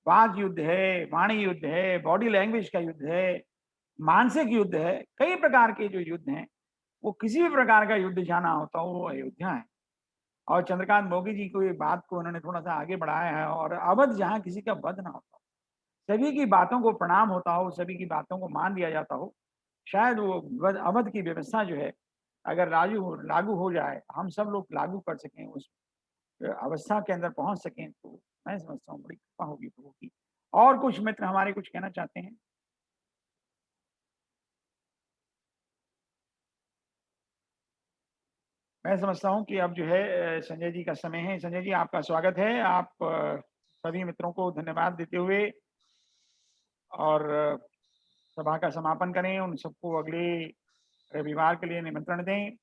S1: वाक युद्ध है, वाणी युद्ध है, बॉडी लैंग्वेज का युद्ध है, मानसिक युद्ध है, कई प्रकार के जो युद्ध हैं, वो किसी भी प्रकार का युद्ध जाना होता हो वो अयोध्या है। और चंद्रकांत मोदी जी को ये बात को उन्होंने थोड़ा सा आगे बढ़ाया है। और अवध जहाँ किसी का वध ना होता हो, सभी की बातों को प्रणाम होता हो, सभी की बातों को मान लिया जाता हो, शायद वो अवध की व्यवस्था जो है अगर लागू हो जाए, हम सब लोग लागू कर सकें, उस अवस्था के अंदर पहुंच सकें, तो मैं समझता हूँ बड़ी कृपा होगी प्रभु की। और कुछ मित्र हमारे कुछ कहना चाहते हैं? मैं समझता हूँ कि अब जो है संजय जी का समय है। संजय जी, आपका स्वागत है। आप सभी मित्रों को धन्यवाद देते हुए और सभा का समापन करें, उन सबको अगले रविवार के लिए निमंत्रण दें।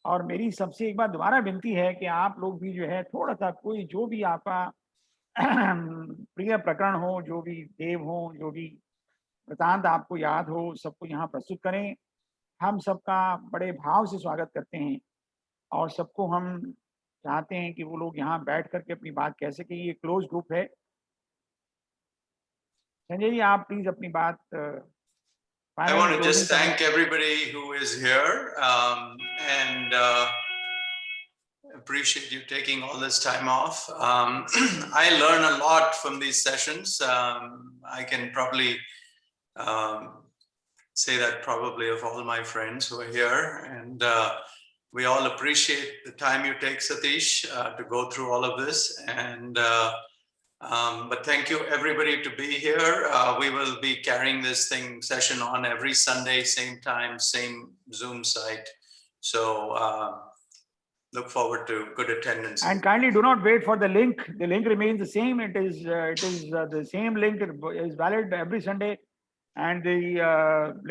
S1: और मेरी सबसे एक बार दोबारा विनती है कि आप लोग भी जो है थोड़ा सा कोई जो भी आपका प्रिय प्रकरण हो, जो भी देव हो, जो भी वृतांत आपको याद हो, सबको यहाँ प्रस्तुत करें। हम सबका बड़े भाव से स्वागत करते हैं और सबको हम चाहते हैं कि वो लोग यहाँ बैठ करके अपनी बात कह सकें। ये क्लोज ग्रुप है। संजय जी, आप प्लीज अपनी बात
S10: I want to just thank everybody who is here and appreciate you taking all this time off. I learn a lot from these sessions. I can probably say that probably of all my friends who are here, and we all appreciate the time you take, Satish, to go through all of this. And but thank you everybody to be here. We will be carrying this session on every Sunday, same time, same Zoom site. So look forward to good attendance.
S1: And kindly do not wait for the link. The link remains the same. It is the same link. It is valid every Sunday, and the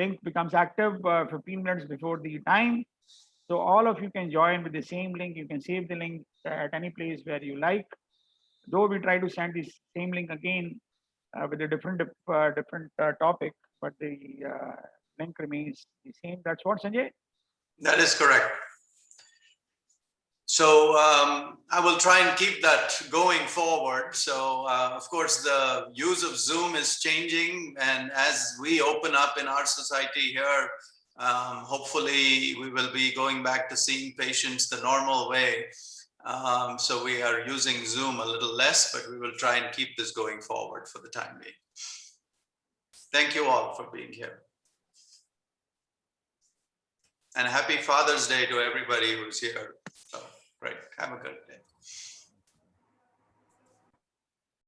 S1: link becomes active 15 minutes before the time. So all of you can join with the same link. You can save the link at any place where you like. Though we try to send the same link again with a different topic, but the link remains the same. That's what, Sanjay?
S10: That is correct. So I will try and keep that going forward. So of course, the use of Zoom is changing, and as we open up in our society here, hopefully we will be going back to seeing patients the normal way. So we are using Zoom a little less, but we will try and keep this going forward for the time being. Thank you all for being here. And happy Father's Day to everybody who's here. So, great. Have a good day.